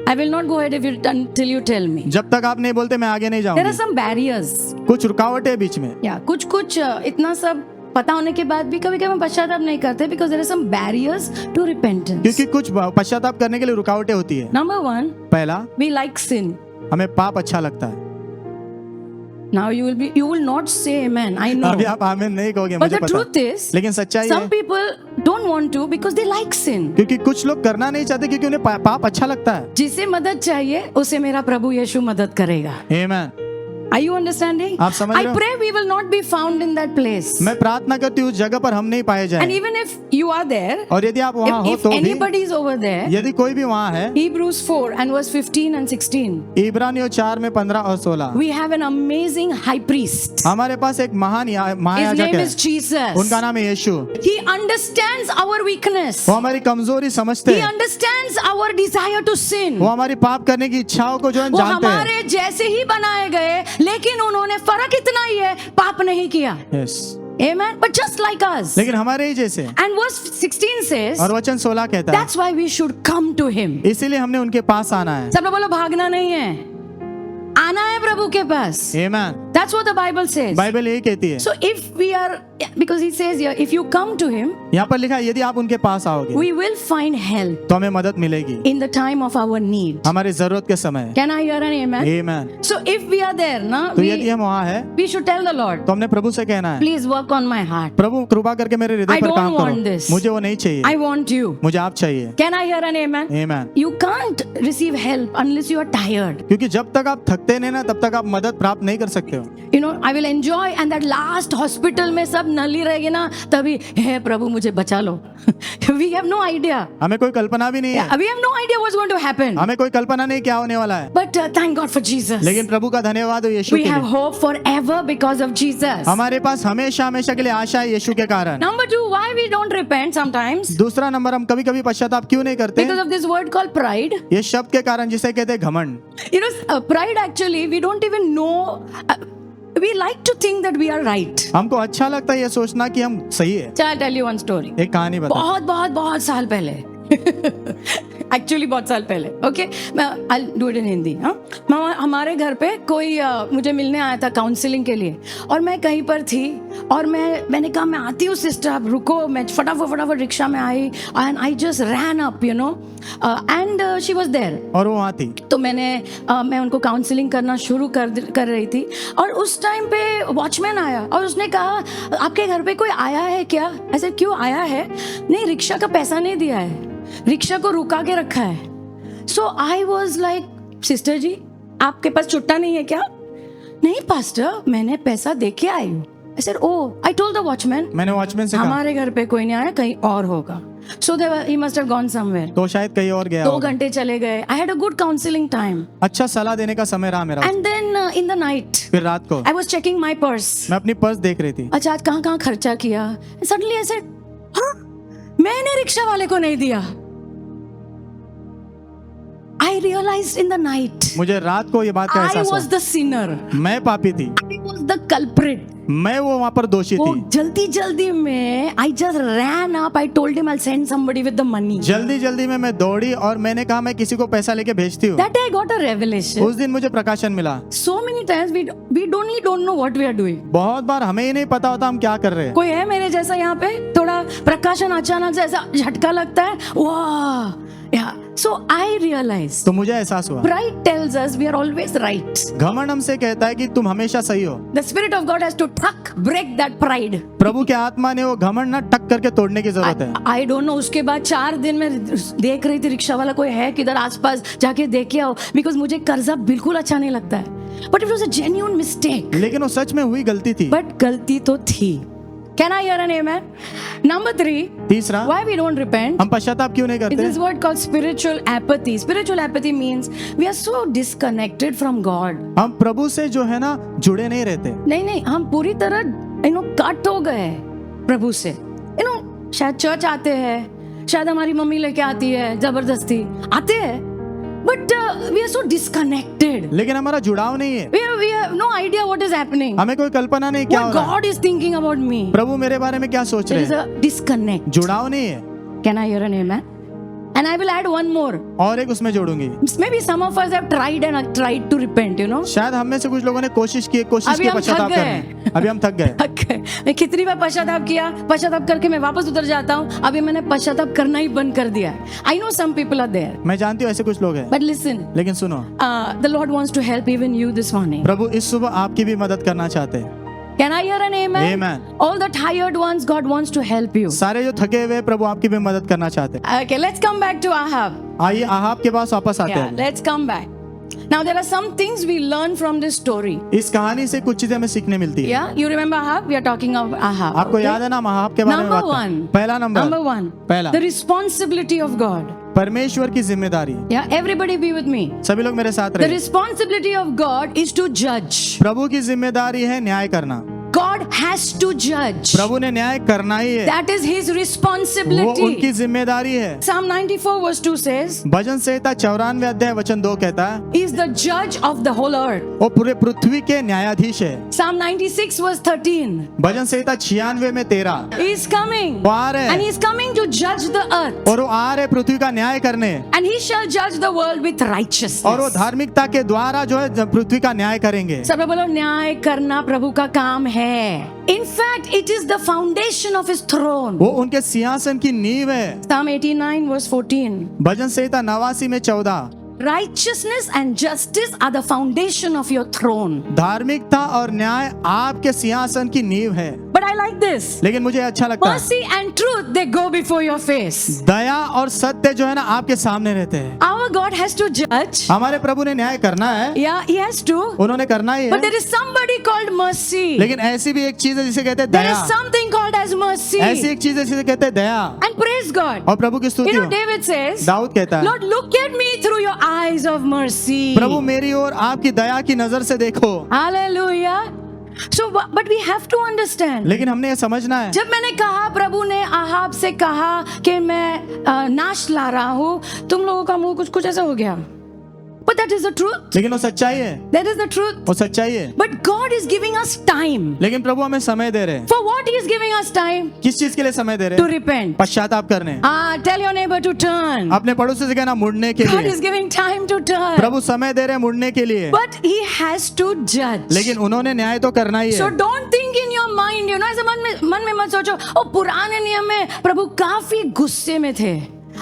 Speaker 1: I will not go ahead if you until you tell me.
Speaker 2: जब तक आप नहीं बोलते मैं आगे नहीं
Speaker 1: There are
Speaker 2: जाऊंगी।
Speaker 1: some barriers.
Speaker 2: कुछ रुकावटें बीच में।
Speaker 1: Yeah, कुछ इतना सब पता होने के बाद भी कभी कभी हम पश्चाताप नहीं करते because there are some barriers to repentance.
Speaker 2: क्योंकि कुछ पश्चाताप करने के लिए रुकावटें होती है।
Speaker 1: Number one,
Speaker 2: पहला,
Speaker 1: we like sin.
Speaker 2: हमें पाप अच्छा लगता है।
Speaker 1: Now you will not say amen. I know.
Speaker 2: अभी आप आमीन नहीं कहोगे
Speaker 1: But
Speaker 2: मुझे
Speaker 1: the
Speaker 2: पता,
Speaker 1: truth is,
Speaker 2: लेकिन सच्चाई
Speaker 1: some
Speaker 2: है
Speaker 1: people don't want to because they like sin.
Speaker 2: क्योंकि कुछ लोग करना नहीं चाहते क्योंकि उन्हें पाप अच्छा लगता है।
Speaker 1: जिसे मदद चाहिए उसे मेरा प्रभु यीशु मदद करेगा.
Speaker 2: आमीन।
Speaker 1: Are you understanding?
Speaker 2: आप समझ
Speaker 1: I
Speaker 2: रहे हो?
Speaker 1: pray we will not be found in that place.
Speaker 2: मैं प्रार्थना करती हूँ उस जगह पर हम नहीं पाए
Speaker 1: And
Speaker 2: जाएं।
Speaker 1: even if you are there,
Speaker 2: और यदि आप वहाँ हो
Speaker 1: if
Speaker 2: तो भी,
Speaker 1: anybody is over there,
Speaker 2: यदि कोई भी वहाँ है,
Speaker 1: Hebrews 4 and verse 15 and 16,
Speaker 2: इब्रानियों 4 में 15 और 16,
Speaker 1: we have an amazing high priest.
Speaker 2: हमारे पास एक महान
Speaker 1: His
Speaker 2: महायाजक
Speaker 1: name
Speaker 2: है,
Speaker 1: is Jesus.
Speaker 2: उनका नाम है यीशु।
Speaker 1: He understands our weakness.
Speaker 2: वो हमारी कमजोरी समझते
Speaker 1: He
Speaker 2: हैं,
Speaker 1: understands our desire to sin.
Speaker 2: वो हमारी पाप करने की इच्छाओं को जो है
Speaker 1: वो
Speaker 2: जानते हैं।
Speaker 1: हमारे जैसे ही बनाए गए, लेकिन उन्होंने फर्क इतना ही है, पाप नहीं किया.
Speaker 2: Yes.
Speaker 1: Amen. But just like us.
Speaker 2: लेकिन हमारे ही जैसे।
Speaker 1: And verse 16 says,
Speaker 2: और वचन 16 कहता है
Speaker 1: that's why we should come to him.
Speaker 2: इसीलिए हमने उनके पास आना है।
Speaker 1: सब लोग बोलो भागना नहीं है, आना है प्रभु के पास.
Speaker 2: आमीन।
Speaker 1: That's what the Bible says.
Speaker 2: Bible यही कहती है।
Speaker 1: So if we are, because he says here, if you come to him,
Speaker 2: यहाँ पर लिखा है यदि आप उनके पास आओगे
Speaker 1: we will find help
Speaker 2: तो हमें मदद मिलेगी
Speaker 1: in the time of our need.
Speaker 2: हमारी जरूरत के समय।
Speaker 1: Can I hear an amen?
Speaker 2: आमीन।
Speaker 1: So if we are there, na,
Speaker 2: तो यदि हम वहाँ है
Speaker 1: we should tell the Lord,
Speaker 2: तो हमने प्रभु से कहना है
Speaker 1: please work on my heart.
Speaker 2: प्रभु कृपा करके मेरे हृदय
Speaker 1: I
Speaker 2: पर
Speaker 1: don't
Speaker 2: काम
Speaker 1: want
Speaker 2: करो,
Speaker 1: this.
Speaker 2: मुझे वो नहीं चाहिए,
Speaker 1: I want you.
Speaker 2: मुझे आप चाहिए।
Speaker 1: Can I hear an amen?
Speaker 2: आमीन।
Speaker 1: You can't receive help unless you are tired.
Speaker 2: क्योंकि जब तक आप थकते नहीं ना तब तक आप मदद प्राप्त नहीं कर सकते हो। हो।
Speaker 1: You know, I will enjoy, and that last hospital में सब नली रहेगी ना, तभी हे प्रभु मुझे बचा लो। We have no idea.
Speaker 2: हमें कोई कल्पना भी नहीं है,
Speaker 1: We have no idea what's going to happen.
Speaker 2: हमें कोई कल्पना नहीं क्या होने वाला है,
Speaker 1: But thank God for Jesus.
Speaker 2: लेकिन प्रभु का धन्यवाद हो यीशु
Speaker 1: We
Speaker 2: के
Speaker 1: have
Speaker 2: लिए।
Speaker 1: hope forever because of Jesus.
Speaker 2: हमारे पास हमेशा हमेशा के लिए आशा है यीशु के कारण।
Speaker 1: Number two, why we don't repent sometimes?
Speaker 2: दूसरा नंबर, हम कभी कभी पश्चाताप क्यों नहीं करते?
Speaker 1: Because of this word called pride.
Speaker 2: ये शब्द के कारण जिसे कहते हैं घमंड।
Speaker 1: You know, pride actually, we don't even know. We like to think that we are right.
Speaker 2: हमको अच्छा लगता है ये सोचना कि हम सही है।
Speaker 1: Shall I tell you one story?
Speaker 2: एक कहानी बता।
Speaker 1: बहुत बहुत बहुत साल पहले एक्चुअली बहुत साल पहले, ओके, मैं I do it in Hindi. हाँ, हमारे घर पे कोई मुझे मिलने आया था काउंसलिंग के लिए, और मैं कहीं पर थी, और मैंने कहा मैं आती हूँ सिस्टर, आप रुको। मैं फटाफट रिक्शा में आई, and I just ran up, you know, and she was there.
Speaker 2: और वो वहाँ थी।
Speaker 1: तो मैं उनको काउंसलिंग करना शुरू कर रही थी, और उस टाइम पे वॉचमैन आया और उसने कहा आपके घर पे कोई आया है क्या? ऐसे क्यों आया है? नहीं, रिक्शा का पैसा नहीं दिया है, रिक्शा को रुका के रखा है। सो आई वॉज लाइक, सिस्टर जी आपके पास चुट्टा नहीं है क्या? नहीं पास्टर, मैंने पैसा दे के आई हूँ। I said, oh, I told the watchman.
Speaker 2: मैंने वॉचमैन से कहा
Speaker 1: हमारे घर पे कोई नहीं आया, कहीं और होगा। So he must have gone somewhere.
Speaker 2: तो शायद कहीं और गया
Speaker 1: 2
Speaker 2: होगा।
Speaker 1: घंटे चले गए। I had a good counseling time.
Speaker 2: अच्छा सलाह देने का समय रहा मेरा।
Speaker 1: And then in the night,
Speaker 2: फिर रात को
Speaker 1: I was checking my purse.
Speaker 2: मैं अपनी पर्स देख रही थी।
Speaker 1: अच्छा आज कहाँ खर्चा किया? Suddenly I said, हाँ, मैंने रिक्शा वाले को नहीं दिया। I realized in the night,
Speaker 2: मुझे रात को ये बात का
Speaker 1: I
Speaker 2: एहसास
Speaker 1: was
Speaker 2: हुआ।
Speaker 1: the sinner.
Speaker 2: मैं पापी थी,
Speaker 1: I was the culprit.
Speaker 2: मैं वो वहाँ पर दोषी
Speaker 1: वो
Speaker 2: थी।
Speaker 1: जल्दी में I just ran up. I told him I'll send somebody with the money.
Speaker 2: जल्दी में मैं दौड़ी और मैंने कहा मैं किसी को पैसा लेके भेजती हूँ।
Speaker 1: That day I got a revelation.
Speaker 2: उस दिन मुझे प्रकाशन मिला।
Speaker 1: So many times we don't know what we are doing.
Speaker 2: बहुत बार हमें ही नहीं पता होता हम क्या कर रहे हैं।
Speaker 1: कोई है मेरे जैसा यहाँ पे? थोड़ा प्रकाशन अचानक से ऐसा झटका लगता है, वाह, या सो आई रियलाइज
Speaker 2: तो मुझे एहसास हुआ,
Speaker 1: pride tells us we are always right.
Speaker 2: घमंड हमसे कहता है कि तुम हमेशा सही हो।
Speaker 1: The spirit of God has to ठक ब्रेक दैट प्राइड।
Speaker 2: प्रभु के आत्मा ने वो घमंड ना टक करके तोड़ने की जरूरत है।
Speaker 1: आई डोंट नो, उसके बाद 4 दिन में देख रही थी रिक्शा वाला कोई है किधर आसपास, जाके देख के आओ, बिकॉज मुझे कर्जा बिल्कुल अच्छा नहीं लगता है। But it was a genuine mistake.
Speaker 2: लेकिन वो सच में हुई गलती थी।
Speaker 1: बट गलती तो थी। Can I hear an amen? Number 3,
Speaker 2: तीसरा,
Speaker 1: why we don't repent?
Speaker 2: हम पश्चाताप क्यों नहीं
Speaker 1: It
Speaker 2: करते?
Speaker 1: is word called spiritual apathy. Spiritual apathy means we are so disconnected from God.
Speaker 2: हम प्रभु से जो है ना जुड़े नहीं रहते।
Speaker 1: नहीं, हम पूरी तरह कट हो गए प्रभु से। शायद चर्च आते हैं, शायद हमारी मम्मी लेके आती है, जबरदस्ती आते हैं, but we are so disconnected.
Speaker 2: लेकिन हमारा जुड़ाव नहीं है।
Speaker 1: We have no idea what is happening.
Speaker 2: हमें कोई कल्पना नहीं क्या
Speaker 1: What
Speaker 2: हो रहा है।
Speaker 1: God is thinking about me.
Speaker 2: प्रभु मेरे बारे में क्या सोच
Speaker 1: There
Speaker 2: रहे
Speaker 1: is
Speaker 2: हैं।
Speaker 1: a disconnect.
Speaker 2: जुड़ाव नहीं है।
Speaker 1: Can I hear an amen? And I will add one more.
Speaker 2: और एक उसमें जोड़ूंगी।
Speaker 1: Maybe some of us have tried to repent,
Speaker 2: शायद हम में से कुछ लोगों ने कोशिश की
Speaker 1: अभी हम
Speaker 2: पश्चाताप
Speaker 1: थक
Speaker 2: करने। अभी हम थक गए।
Speaker 1: Okay. मैं कितनी बार पश्चाताप करके मैं वापस उतर जाता हूँ। अभी मैंने पश्चाताप करना ही बंद कर दिया है। I know some people are there.
Speaker 2: मैं जानती हूँ ऐसे कुछ लोग हैं।
Speaker 1: But listen,
Speaker 2: लेकिन सुनो,
Speaker 1: the Lord wants to help even you this morning.
Speaker 2: प्रभु इस सुबह आपकी भी मदद करना चाहते हैं।
Speaker 1: Can I hear an amen?
Speaker 2: Amen.
Speaker 1: All the tired ones, God wants to help you.
Speaker 2: सारे जो थके हुए हैं, प्रभु आपकी भी मदद करना चाहते हैं।
Speaker 1: Okay, let's come back to Ahab.
Speaker 2: आइए आहाब के पास वापस आते
Speaker 1: Yeah,
Speaker 2: हैं।
Speaker 1: let's come back. Now there are some things we learn from this story.
Speaker 2: इस कहानी से कुछ चीजें हमें सीखने मिलती है।
Speaker 1: Yeah, you remember Ahab? We are talking of Ahab.
Speaker 2: आपको
Speaker 1: okay?
Speaker 2: याद है ना आहाब के बारे में
Speaker 1: Number
Speaker 2: बात करें।
Speaker 1: 1.
Speaker 2: पहला नंबर,
Speaker 1: Number 1.
Speaker 2: पहला,
Speaker 1: The responsibility of God.
Speaker 2: परमेश्वर की जिम्मेदारी।
Speaker 1: Yeah, everybody be with me.
Speaker 2: सभी लोग मेरे साथ
Speaker 1: The
Speaker 2: रहे।
Speaker 1: responsibility of God is to judge.
Speaker 2: प्रभु की जिम्मेदारी है न्याय करना।
Speaker 1: God has to judge.
Speaker 2: प्रभु ने न्याय करना ही है।
Speaker 1: That is his
Speaker 2: वो
Speaker 1: responsibility.
Speaker 2: उनकी जिम्मेदारी है।
Speaker 1: Psalm 94 verse 2 says,
Speaker 2: भजन संहिता 94 अध्याय वचन 2 कहता है,
Speaker 1: He is the judge of the whole earth.
Speaker 2: वो पूरे पृथ्वी के न्यायाधीश है।
Speaker 1: Psalm 96 verse 13.
Speaker 2: भजन संहिता 96 में 13,
Speaker 1: He is coming.
Speaker 2: वो आ रहे
Speaker 1: And he
Speaker 2: हैं
Speaker 1: is coming to judge the earth.
Speaker 2: और वो आ रहे पृथ्वी का न्याय करने,
Speaker 1: And he shall judge the world with righteousness.
Speaker 2: और वो धार्मिकता के द्वारा जो है पृथ्वी का न्याय करेंगे।
Speaker 1: सब लोग बोलो, न्याय करना प्रभु का काम है। In fact, it is the foundation of his throne.
Speaker 2: वो उनके सिंहासन की नींव है।
Speaker 1: Psalm 89 verse 14.
Speaker 2: भजन संहिता 89 में 14,
Speaker 1: Righteousness and justice are the foundation of your throne.
Speaker 2: धार्मिकता और न्याय आपके सिंहासन की नींव है।
Speaker 1: But I like this.
Speaker 2: लेकिन मुझे अच्छा लगता है,
Speaker 1: Mercy and truth, they go before your face.
Speaker 2: दया और सत्य जो है ना आपके सामने रहते हैं।
Speaker 1: Our God has to judge.
Speaker 2: हमारे प्रभु ने न्याय करना है,
Speaker 1: Yeah, He has to.
Speaker 2: उन्होंने करना ही
Speaker 1: But
Speaker 2: है,
Speaker 1: there is somebody called mercy.
Speaker 2: लेकिन ऐसी भी एक चीज है जिसे कहते हैं
Speaker 1: There
Speaker 2: Daya.
Speaker 1: is something called as mercy.
Speaker 2: ऐसी एक चीज है जिसे कहते हैं दया।
Speaker 1: And praise God.
Speaker 2: और प्रभु की स्तुति
Speaker 1: You
Speaker 2: हो।
Speaker 1: know, David says,
Speaker 2: दाऊद कहता है,
Speaker 1: Lord, look at me through your eyes of mercy.
Speaker 2: प्रभु मेरी ओर आपकी दया की नजर से देखो।
Speaker 1: Hallelujah. So, but we have to understand.
Speaker 2: लेकिन हमने ये समझना है,
Speaker 1: जब मैंने कहा, प्रभु ने आहाब से कहा कि मैं नाश ला रहा हूँ, तुम लोगों का मुंह कुछ कुछ ऐसा हो गया। But that is the truth.
Speaker 2: लेकिन वो सच्चाई है,
Speaker 1: That is the truth.
Speaker 2: वो सच्चाई है।
Speaker 1: But God is giving us time.
Speaker 2: लेकिन प्रभु हमें समय दे रहे हैं।
Speaker 1: For what He is giving us time?
Speaker 2: किस चीज के लिए समय दे रहे
Speaker 1: To
Speaker 2: हैं?
Speaker 1: repent.
Speaker 2: पश्चाताप करने।
Speaker 1: Tell your neighbor to turn.
Speaker 2: अपने पड़ोसी से कहना मुड़ने के
Speaker 1: God
Speaker 2: लिए।
Speaker 1: is giving time to turn.
Speaker 2: प्रभु समय दे रहे हैं मुड़ने के लिए,
Speaker 1: But He has to judge.
Speaker 2: लेकिन उन्होंने न्याय तो करना ही
Speaker 1: So
Speaker 2: है।
Speaker 1: don't think in your mind, you know, ऐसे मन में मत सोचो, ओ पुराने नियम में प्रभु काफी गुस्से में थे,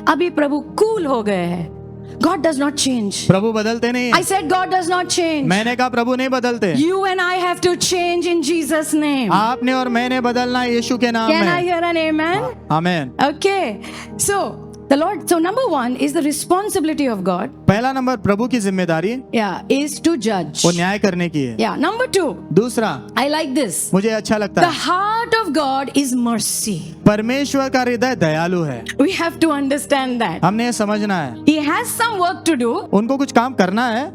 Speaker 1: अभी प्रभु कूल हो गए हैं। God does not change.
Speaker 2: प्रभु बदलते नहीं
Speaker 1: I
Speaker 2: हैं।
Speaker 1: said God does not change.
Speaker 2: मैंने कहा प्रभु नहीं बदलते।
Speaker 1: You and I have to change in Jesus' name.
Speaker 2: आपने और मैंने बदलना है यीशु के नाम
Speaker 1: Can I
Speaker 2: में।
Speaker 1: hear an amen?
Speaker 2: आमीन।
Speaker 1: Okay. So the Lord. So number one is the responsibility of God.
Speaker 2: पहला नंबर प्रभु की जिम्मेदारी
Speaker 1: Yeah, is to judge.
Speaker 2: वो न्याय करने की है।
Speaker 1: Yeah. Number two,
Speaker 2: दूसरा,
Speaker 1: I like this.
Speaker 2: मुझे अच्छा लगता
Speaker 1: The
Speaker 2: है,
Speaker 1: heart of God is mercy.
Speaker 2: परमेश्वर का हृदय दयालु है।
Speaker 1: We have to understand that.
Speaker 2: हमने ये समझना है,
Speaker 1: He has some work to do,
Speaker 2: उनको कुछ काम करना है,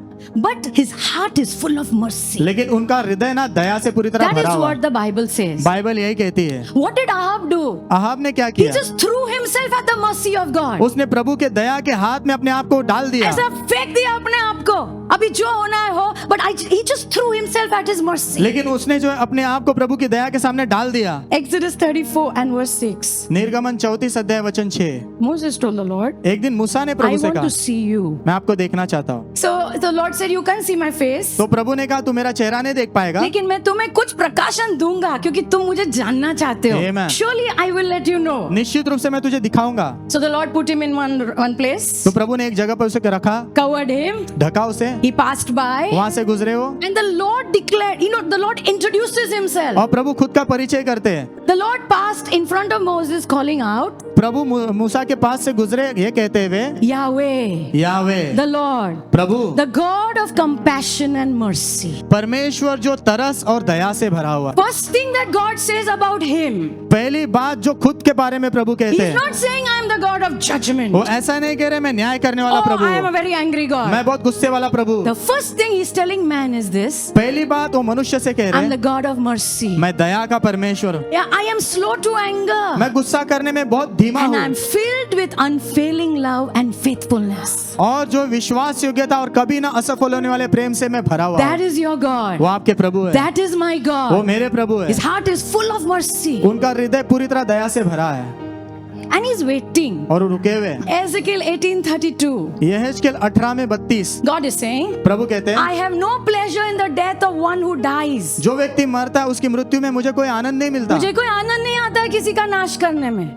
Speaker 1: but his heart is full of mercy.
Speaker 2: लेकिन उनका हृदय ना दया से पूरी तरह
Speaker 1: That is
Speaker 2: भरा हुआ है।
Speaker 1: what the Bible says.
Speaker 2: Bible यही कहती है।
Speaker 1: What did Ahab do?
Speaker 2: Ahab ने क्या
Speaker 1: He
Speaker 2: किया?
Speaker 1: just threw himself at the mercy of God.
Speaker 2: उसने प्रभु के दया के हाथ में अपने आप को डाल दिया।
Speaker 1: ऐसा फेंक दिया अपने आप को, अभी जो होना है हो, but he just threw himself at his mercy.
Speaker 2: लेकिन उसने जो है अपने आप को प्रभु की दया के सामने डाल दिया।
Speaker 1: Exodus 34 and verse 6.
Speaker 2: निर्गमन 34 अध्याय वचन 6।
Speaker 1: Moses told the Lord,
Speaker 2: एक दिन मूसा ने
Speaker 1: I
Speaker 2: प्रभु से
Speaker 1: want
Speaker 2: कहा,
Speaker 1: to see you.
Speaker 2: मैं आपको देखना चाहता हूँ।
Speaker 1: So the Lord said, you can't see my face.
Speaker 2: तो प्रभु ने कहा तू मेरा चेहरा नहीं देख पाएगा,
Speaker 1: लेकिन मैं तुम्हें कुछ प्रकाशन दूंगा क्योंकि तुम मुझे जानना चाहते हो.
Speaker 2: Amen.
Speaker 1: Surely I will let you know.
Speaker 2: निश्चित रूप से मैं तुझे दिखाऊंगा।
Speaker 1: So the Lord put him in one place,
Speaker 2: तो प्रभु ने एक जगह पर उसे रखा,
Speaker 1: covered him,
Speaker 2: ढका उसे,
Speaker 1: he passed by,
Speaker 2: वहां से गुजरे वो,
Speaker 1: and the Lord declared, you know, the Lord introduces himself.
Speaker 2: और प्रभु खुद का परिचय करते हैं।
Speaker 1: The Lord passed in front of Moses calling out,
Speaker 2: प्रभु मूसा के पास से गुजरे ये कहते हुए,
Speaker 1: Yahweh,
Speaker 2: यावे
Speaker 1: the Lord,
Speaker 2: Prabhu,
Speaker 1: the God of compassion and mercy.
Speaker 2: परमेश्वर जो तरस और दया से भरा हुआ।
Speaker 1: First thing that God says about him,
Speaker 2: पहली बात जो खुद के बारे में प्रभु कहते
Speaker 1: he's
Speaker 2: हैं,
Speaker 1: not saying I am the God of judgment.
Speaker 2: वो ऐसा नहीं कह रहे मैं न्याय करने वाला
Speaker 1: Oh,
Speaker 2: Prabhu
Speaker 1: I am a
Speaker 2: हूँ,
Speaker 1: very angry God.
Speaker 2: मैं बहुत गुस्से वाला प्रभु।
Speaker 1: The first thing he's telling man is this,
Speaker 2: पहली बात वो मनुष्य से कह रहे
Speaker 1: I'm the
Speaker 2: हैं,
Speaker 1: God of mercy.
Speaker 2: मैं दया का परमेश्वर हूँ,
Speaker 1: Yeah, I am slow to anger.
Speaker 2: मैं गुस्सा करने में बहुत धीमा
Speaker 1: And I'm
Speaker 2: हूँ,
Speaker 1: filled with unfailing love and faithfulness.
Speaker 2: और जो विश्वास योग्यता और कभी ना असफल होने वाले प्रेम से मैं भरा हुआ
Speaker 1: That
Speaker 2: हूँ।
Speaker 1: is your God.
Speaker 2: वो आपके प्रभु है,
Speaker 1: That is my
Speaker 2: वो
Speaker 1: God.
Speaker 2: मेरे प्रभु है।
Speaker 1: His heart is full of mercy.
Speaker 2: उनका हृदय पूरी तरह दया से भरा है
Speaker 1: And he's waiting.
Speaker 2: और वो रुके हुए हैं।
Speaker 1: Ezekiel 18:32.
Speaker 2: यहेजकेल 18 में 32
Speaker 1: God is saying,
Speaker 2: प्रभु कहते हैं,
Speaker 1: I have no pleasure in the death of one who dies.
Speaker 2: जो व्यक्ति मरता है उसकी मृत्यु में मुझे कोई आनंद नहीं मिलता।
Speaker 1: मुझे कोई आनंद नहीं आता है किसी का नाश करने में.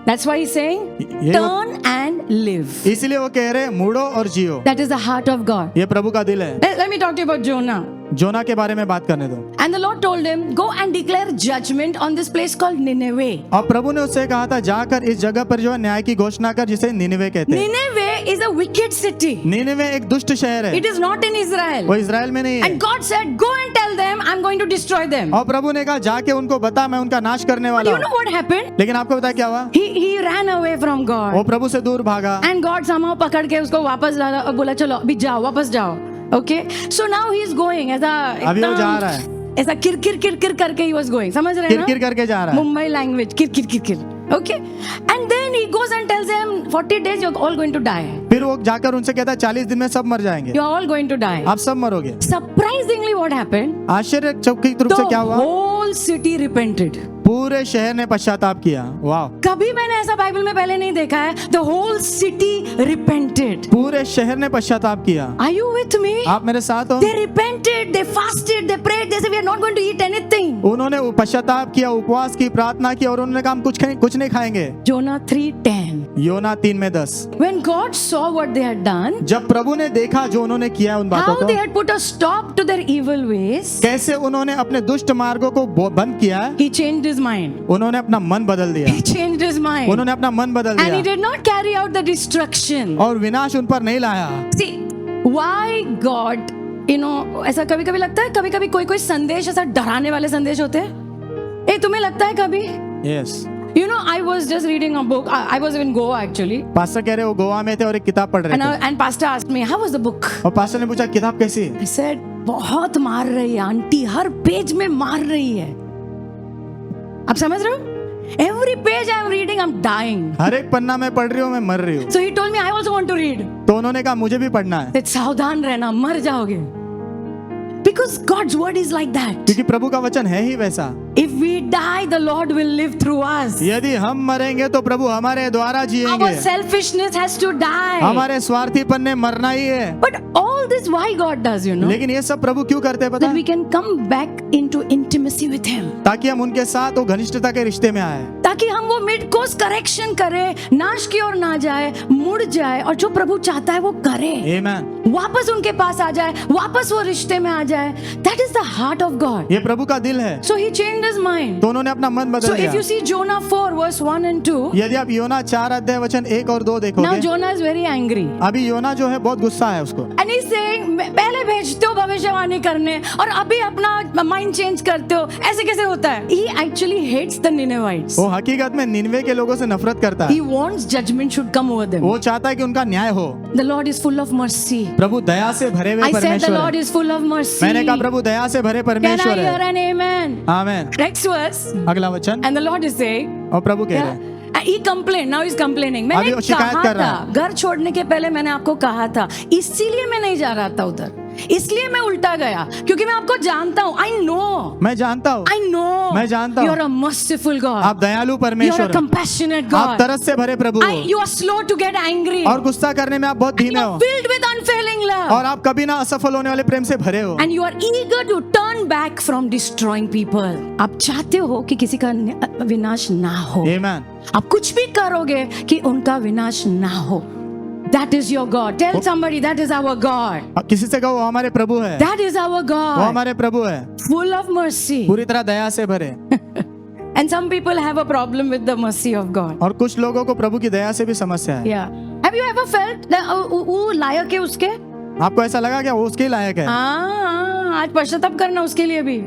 Speaker 1: That's why he's saying,
Speaker 2: ये
Speaker 1: turn and live.
Speaker 2: इसलिए वो कह रहे हैं मुड़ो और जियो।
Speaker 1: That is the heart of God.
Speaker 2: ये प्रभु का दिल है।
Speaker 1: Let me talk to you about Jonah.
Speaker 2: जोना के बारे में बात करने दो।
Speaker 1: And the Lord told him, go and declare judgment on this place called Nineveh.
Speaker 2: और प्रभु ने उससे कहा था जाकर इस जगह पर जो है न्याय की घोषणा कर जिसे निनिवे कहते हैं।
Speaker 1: Nineveh is a wicked city.
Speaker 2: निनिवे एक दुष्ट शहर है,
Speaker 1: It is not in Israel.
Speaker 2: वो इज़राइल में नहीं है।
Speaker 1: And God said, go and tell them, I'm going to destroy them.
Speaker 2: और प्रभु ने कहा जाके उनको बता मैं उनका नाश करने
Speaker 1: But
Speaker 2: वाला
Speaker 1: you know
Speaker 2: हूँ।
Speaker 1: what happened?
Speaker 2: लेकिन आपको पता है क्या हुआ?
Speaker 1: He ran away from
Speaker 2: वो
Speaker 1: God.
Speaker 2: प्रभु से दूर भागा
Speaker 1: And God somehow पकड़ के उसको वापस लाया और बोला चलो अभी जाओ वापस जाओ. Okay? So now he is going ऐसा
Speaker 2: अभी वो जा रहा है,
Speaker 1: ऐसा किर किर किर किर करके he was going. समझ रहे हैं ना?
Speaker 2: किरकिर करके जा रहा है।
Speaker 1: Mumbai language किर किर किर किर. Okay? And then he goes and tells them 40 days you're all going to die.
Speaker 2: फिर वो जाकर उनसे कहता है 40 दिन में सब मर जाएंगे,
Speaker 1: You're all going to die.
Speaker 2: आप सब मरोगे।
Speaker 1: Surprisingly what happened?
Speaker 2: आश्चर्यचकित रूप से क्या
Speaker 1: The
Speaker 2: हुआ?
Speaker 1: whole city repented.
Speaker 2: पूरे शहर ने पश्चाताप किया। वाह,
Speaker 1: कभी मैंने ऐसा बाइबल में पहले नहीं देखा है। The whole city repented.
Speaker 2: पूरे शहर ने पश्चाताप किया।
Speaker 1: Are you with me?
Speaker 2: आप मेरे साथ हो?
Speaker 1: They repented, they fasted, they prayed, they said we are not going to eat anything.
Speaker 2: उन्होंने पश्चाताप किया, उपवास की, प्रार्थना की और उन्होंने कहा हम कुछ नहीं खाएंगे।
Speaker 1: Jonah 3:10.
Speaker 2: योना 3:10।
Speaker 1: When God saw what they had done,
Speaker 2: जब प्रभु ने देखा जो उन्होंने किया उन बातों
Speaker 1: how they
Speaker 2: को,
Speaker 1: had put a stop to their evil ways,
Speaker 2: कैसे उन्होंने अपने दुष्ट मार्गों को बंद किया है,
Speaker 1: he changed his mind.
Speaker 2: उन्होंने अपना मन बदल दिया।
Speaker 1: He changed his mind.
Speaker 2: उन्होंने अपना मन बदल
Speaker 1: And he
Speaker 2: दिया
Speaker 1: did not carry out the destruction.
Speaker 2: और विनाश उन पर नहीं लाया।
Speaker 1: See, why God, ऐसा कभी कभी लगता है, कभी कभी कोई संदेश ऐसा डराने वाले संदेश होते हैं। ए, तुम्हें लगता है कभी?
Speaker 2: Yes.
Speaker 1: I was just reading a book. I was in Goa actually.
Speaker 2: Pastor कह रहे वो गोवा में थे और एक किताब पढ़ रहे थे
Speaker 1: And pastor asked me, how was the book?
Speaker 2: और पास्टर ने पूछा किताब कैसी?
Speaker 1: I said, बहुत मार रही है आंटी, हर पेज में मार रही है। आप समझ रहे हो? Every page I am reading, I'm dying.
Speaker 2: हर एक पन्ना में पढ़ रही हूँ, मैं मर रही हूँ।
Speaker 1: So he told me, I also want to read.
Speaker 2: तो उन्होंने कहा मुझे भी पढ़ना है।
Speaker 1: That सावधान रहना, मर जाओगे। Because God's word is like that.
Speaker 2: क्योंकि प्रभु का वचन है ही वैसा।
Speaker 1: If we die, the Lord will live through us.
Speaker 2: यदि हम मरेंगे तो प्रभु हमारे द्वारा जिएंगे।
Speaker 1: Our selfishness has to die.
Speaker 2: हमारे स्वार्थीपन ने मरना ही है।
Speaker 1: But all this, why God does,
Speaker 2: लेकिन ये सब प्रभु क्यों करते हैं पता
Speaker 1: That
Speaker 2: है?
Speaker 1: we can come back into intimacy with Him.
Speaker 2: ताकि हम उनके साथ वो घनिष्ठता के रिश्ते में आए,
Speaker 1: ताकि हम वो मिड कोर्स करेक्शन करें, नाश की ओर ना जाए, मुड़ जाए और जो प्रभु चाहता है वो करे।
Speaker 2: आमीन।
Speaker 1: वापस उनके पास आ जाए, वापस वो रिश्ते में आ जाए। That is the heart of God.
Speaker 2: ये प्रभु का दिल है।
Speaker 1: So He changed His mind.
Speaker 2: तो उन्होंने अपना मन बदल
Speaker 1: So if you
Speaker 2: दिया।
Speaker 1: see Jonah 4 verse 1 and 2,
Speaker 2: यदि आप योना 4 अध्याय वचन 1 और 2
Speaker 1: now
Speaker 2: देखोगे,
Speaker 1: Jonah is very angry.
Speaker 2: अभी योना जो है बहुत गुस्सा है उसको।
Speaker 1: And he's saying, पहले भेजते हो भविष्यवाणी करने और अभी अपना माइंड चेंज करते हो, ऐसे कैसे होता है? He actually hates the Ninevites.
Speaker 2: वो हकीकत में निनवे के लोगों से नफरत करता है।
Speaker 1: He wants judgment should come over them.
Speaker 2: वो चाहता है कि उनका न्याय हो।
Speaker 1: The Lord is full of mercy.
Speaker 2: प्रभु दया से भरे हुए
Speaker 1: I said the
Speaker 2: परमेश्वर
Speaker 1: Lord
Speaker 2: है।
Speaker 1: is full of mercy.
Speaker 2: मैंने कहा प्रभु दया से भरे
Speaker 1: Can I
Speaker 2: परमेश्वर
Speaker 1: hear
Speaker 2: है।
Speaker 1: an amen?
Speaker 2: आमीन।
Speaker 1: Next verse.
Speaker 2: अगला वचन,
Speaker 1: And the Lord is saying,
Speaker 2: और प्रभु कह रहे
Speaker 1: yeah,
Speaker 2: हैं,
Speaker 1: and he complained. Now he's complaining.
Speaker 2: अभी
Speaker 1: मैंने
Speaker 2: वो शिकायत
Speaker 1: कहा
Speaker 2: कर रहा
Speaker 1: था, घर छोड़ने के पहले मैंने आपको कहा था, इसीलिए मैं नहीं जा रहा था उधर, इसलिए मैं उल्टा गया, क्योंकि मैं आपको जानता हूँ। I know.
Speaker 2: मैं जानता हूँ,
Speaker 1: I know.
Speaker 2: मैं जानता हूँ।
Speaker 1: You are a merciful God.
Speaker 2: आप दयालु
Speaker 1: You are
Speaker 2: परमेश्वर
Speaker 1: a
Speaker 2: हो,
Speaker 1: compassionate
Speaker 2: आप
Speaker 1: God.
Speaker 2: तरस से भरे प्रभु हो
Speaker 1: You are slow to get angry.
Speaker 2: और गुस्सा करने में आप बहुत
Speaker 1: You
Speaker 2: धीमे
Speaker 1: are
Speaker 2: हो
Speaker 1: filled with unfailing love.
Speaker 2: और आप कभी ना असफल होने वाले प्रेम से भरे हो
Speaker 1: And you are eager to turn back from destroying people. आप चाहते हो कि किसी का विनाश ना हो।
Speaker 2: आमीन।
Speaker 1: आप कुछ भी करोगे कि उनका विनाश ना हो। That is your God. Tell somebody that is our God.
Speaker 2: अब किसी से कहो वो हमारे प्रभु है,
Speaker 1: That is our
Speaker 2: वो
Speaker 1: God.
Speaker 2: हमारे प्रभु है,
Speaker 1: Full of mercy.
Speaker 2: पूरी तरह दया से भरे।
Speaker 1: And some people have a problem with the mercy of God.
Speaker 2: और कुछ लोगों को प्रभु की दया से भी समस्या है।
Speaker 1: Yeah. Have you ever felt that वो लायक है उसके?
Speaker 2: आपको ऐसा लगा क्या वो उसके ही लायक है?
Speaker 1: हाँ, आज पश्चाताप करना उसके लिए भी।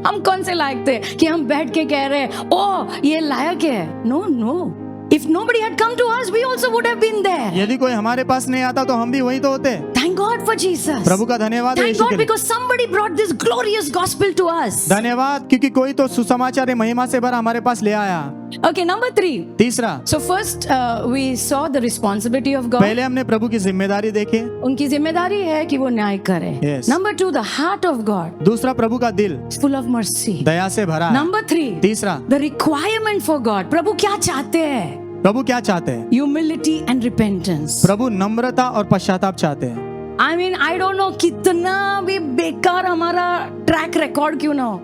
Speaker 1: हम कौन से लायक थे कि हम बैठ के कह रहे हैं, ओ ये लायक है? No, no. If nobody had come to us, we also would have been there.
Speaker 2: यदि कोई हमारे पास नहीं आता तो हम भी वही तो होते।
Speaker 1: Thank God for Jesus.
Speaker 2: प्रभु का धन्यवाद है
Speaker 1: Thank
Speaker 2: यीशु
Speaker 1: God
Speaker 2: के लिए।
Speaker 1: because somebody brought this glorious gospel to us.
Speaker 2: धन्यवाद क्योंकि कोई तो सुसमाचार महिमा से भरा हमारे पास ले आया।
Speaker 1: Okay, number 3.
Speaker 2: तीसरा,
Speaker 1: So first we saw the responsibility of God.
Speaker 2: पहले हमने प्रभु की जिम्मेदारी देखी।
Speaker 1: उनकी जिम्मेदारी है कि वो न्याय करे.
Speaker 2: Yes.
Speaker 1: Number 2, the heart of God
Speaker 2: दूसरा, प्रभु का दिल
Speaker 1: is full of mercy.
Speaker 2: दया से भरा है।
Speaker 1: Number 3,
Speaker 2: तीसरा,
Speaker 1: the requirement for God. प्रभु क्या चाहते हैं?
Speaker 2: प्रभु क्या चाहते हैं?
Speaker 1: Humility and repentance.
Speaker 2: प्रभु नम्रता और पश्चाताप चाहते हैं।
Speaker 1: I mean, I don't know कितना भी बेकार हमारा ट्रैक रिकॉर्ड क्यों ना हो.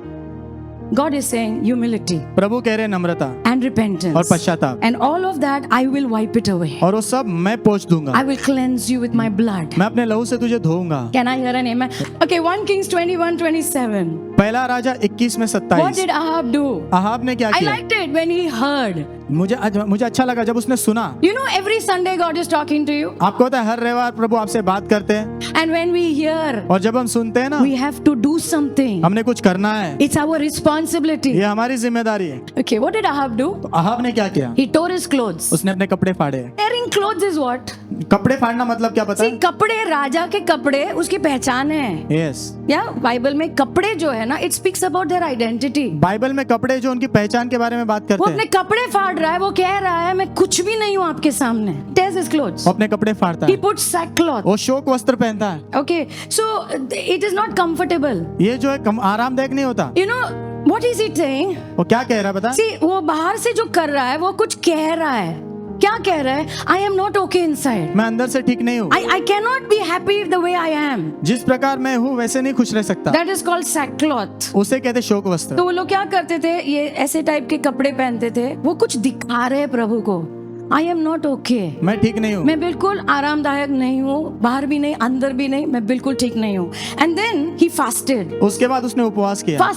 Speaker 1: God is saying humility
Speaker 2: प्रभु कह रहे हैं नम्रता
Speaker 1: and repentance.
Speaker 2: और पश्चाताप,
Speaker 1: And all of that I will wipe it away.
Speaker 2: और वो सब मैं पोंछ दूंगा।
Speaker 1: I will cleanse you with my blood.
Speaker 2: मैं अपने लहू से तुझे धोऊंगा।
Speaker 1: Can I hear an amen? Okay, 1 Kings 21:27.
Speaker 2: पहला राजा 21 में
Speaker 1: What
Speaker 2: 27।
Speaker 1: did Ahab do?
Speaker 2: Ahab ने क्या
Speaker 1: I
Speaker 2: किया?
Speaker 1: liked it when he heard.
Speaker 2: मुझे अच्छा लगा जब उसने सुना।
Speaker 1: You know, every Sunday God is talking to you.
Speaker 2: आपको पता है हर रविवार प्रभु आपसे बात करते हैं,
Speaker 1: And when we hear,
Speaker 2: और जब हम सुनते हैं ना,
Speaker 1: we have to do something.
Speaker 2: हमने कुछ करना है,
Speaker 1: It's our responsibility.
Speaker 2: ये हमारी जिम्मेदारी है।
Speaker 1: Okay, what did Ahab do?
Speaker 2: तो अहाब ने क्या किया?
Speaker 1: He tore his clothes.
Speaker 2: उसने अपने कपड़े फाड़े।
Speaker 1: Tearing clothes is what?
Speaker 2: कपड़े फाड़ना मतलब क्या पता
Speaker 1: See,
Speaker 2: है?
Speaker 1: कपड़े, राजा के कपड़े उसकी पहचान है.
Speaker 2: यस,
Speaker 1: या बाइबल में कपड़े जो है ना, it speaks about their identity.
Speaker 2: Bible में कपड़े जो उनकी पहचान के बारे में बात
Speaker 1: वो
Speaker 2: करते
Speaker 1: अपने
Speaker 2: हैं।
Speaker 1: कपड़े फाड़ रहा है, वो कह रहा है मैं कुछ भी नहीं हूँ आपके सामने. Tears his clothes.
Speaker 2: वो अपने कपड़े फाड़ता
Speaker 1: He
Speaker 2: है,
Speaker 1: puts sackcloth.
Speaker 2: वो शोक वस्त्र पहनता है।
Speaker 1: Okay, so it is not comfortable.
Speaker 2: ये जो है आरामदायक नहीं होता।
Speaker 1: You know, What is he saying?
Speaker 2: वो क्या कह रहा है बता?
Speaker 1: See, वो बाहर से जो कर रहा है वो कुछ कह रहा है. क्या कह रहा है? I am not okay inside.
Speaker 2: मैं अंदर से ठीक नहीं हूँ.
Speaker 1: I cannot be happy the way I am.
Speaker 2: जिस प्रकार मैं हूँ वैसे नहीं खुश रह सकता.
Speaker 1: That is called sackcloth.
Speaker 2: उसे कहते शोक वस्त्र.
Speaker 1: तो वो लोग क्या करते थे? ये ऐसे टाइप के कपड़े पहनते थे. वो कुछ दिखा रहे हैं प्रभु को. I am not okay.
Speaker 2: मैं ठीक नहीं हूँ.
Speaker 1: मैं बिल्कुल आरामदायक नहीं हूँ, बाहर भी नहीं, अंदर भी नहीं, मैं बिल्कुल ठीक नहीं हूँ. And then he fasted.
Speaker 2: उसके बाद उसने उपवास किया.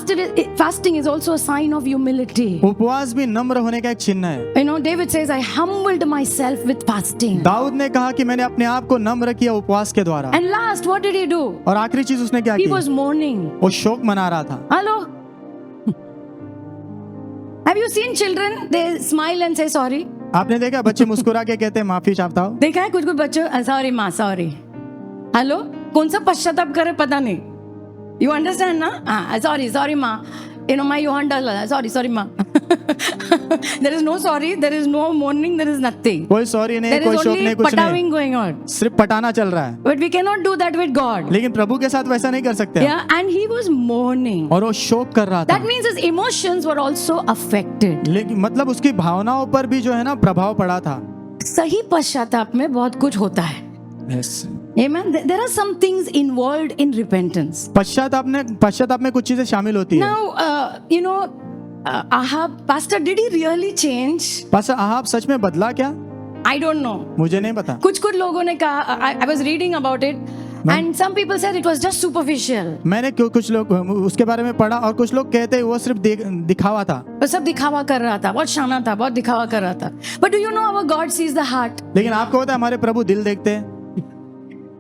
Speaker 1: Fasting is also a sign of humility.
Speaker 2: उपवास भी नम्र होने का एक चिन्ह है.
Speaker 1: You know, David says, I humbled myself with fasting.
Speaker 2: Dawood ने कहा कि मैंने अपने आप को नम्र किया उपवास के द्वारा.
Speaker 1: And last, what did he do?
Speaker 2: और आखिरी चीज उसने क्या
Speaker 1: He
Speaker 2: की?
Speaker 1: was mourning.
Speaker 2: वो शोक मना रहा था.
Speaker 1: Hello? Have you seen children? They smile and say sorry.
Speaker 2: आपने देखा बच्चे मुस्कुरा के कहते हैं माफी चाहता हूँ.
Speaker 1: देखा है कुछ कुछ बच्चों सॉरी माँ सॉरी. हेलो, कौन सा पश्चाताप करे पता नहीं. यू अंडरस्टैंड ना? हाँ सॉरी सॉरी माँ. You know, my Honda, sorry माँ. There is no sorry, there is no mourning, there is nothing.
Speaker 2: कोई सॉरी नहीं, कोई शोक नहीं, कुछ नहीं.
Speaker 1: There is only going on.
Speaker 2: सिर्फ पटाना चल रहा है.
Speaker 1: But we cannot do that with God.
Speaker 2: लेकिन प्रभु के साथ वैसा नहीं कर सकते.
Speaker 1: Yeah, and he was mourning.
Speaker 2: और वो शोक कर रहा था.
Speaker 1: That means his emotions were also affected.
Speaker 2: लेकिन मतलब उसकी भावनाओं पर भी जो है ना प्रभाव पड़ा था.
Speaker 1: सही पश्चाताप में बहुत कुछ होता है.
Speaker 2: Yes.
Speaker 1: Amen. There are some things involved in repentance.
Speaker 2: पश्चाताप में कुछ चीजें शामिल होती है.
Speaker 1: Now, you know, Ahab, Pastor, did he really change?
Speaker 2: Pastor Ahab सच में बदला क्या?
Speaker 1: I don't know.
Speaker 2: मुझे नहीं पता.
Speaker 1: कुछ लोगों ने कहा, I was reading about it, and some people said it was just superficial.
Speaker 2: मैंने कुछ लोग उसके बारे में पढ़ा और कुछ लोग कहते हैं वो सिर्फ दिखावा था.
Speaker 1: वो सब दिखावा कर रहा था, बहुत शाना था, बहुत दिखावा कर रहा था. But do you know our God sees the heart?
Speaker 2: लेकिन आपको पता है हमारे प्रभु दिल देखते हैं.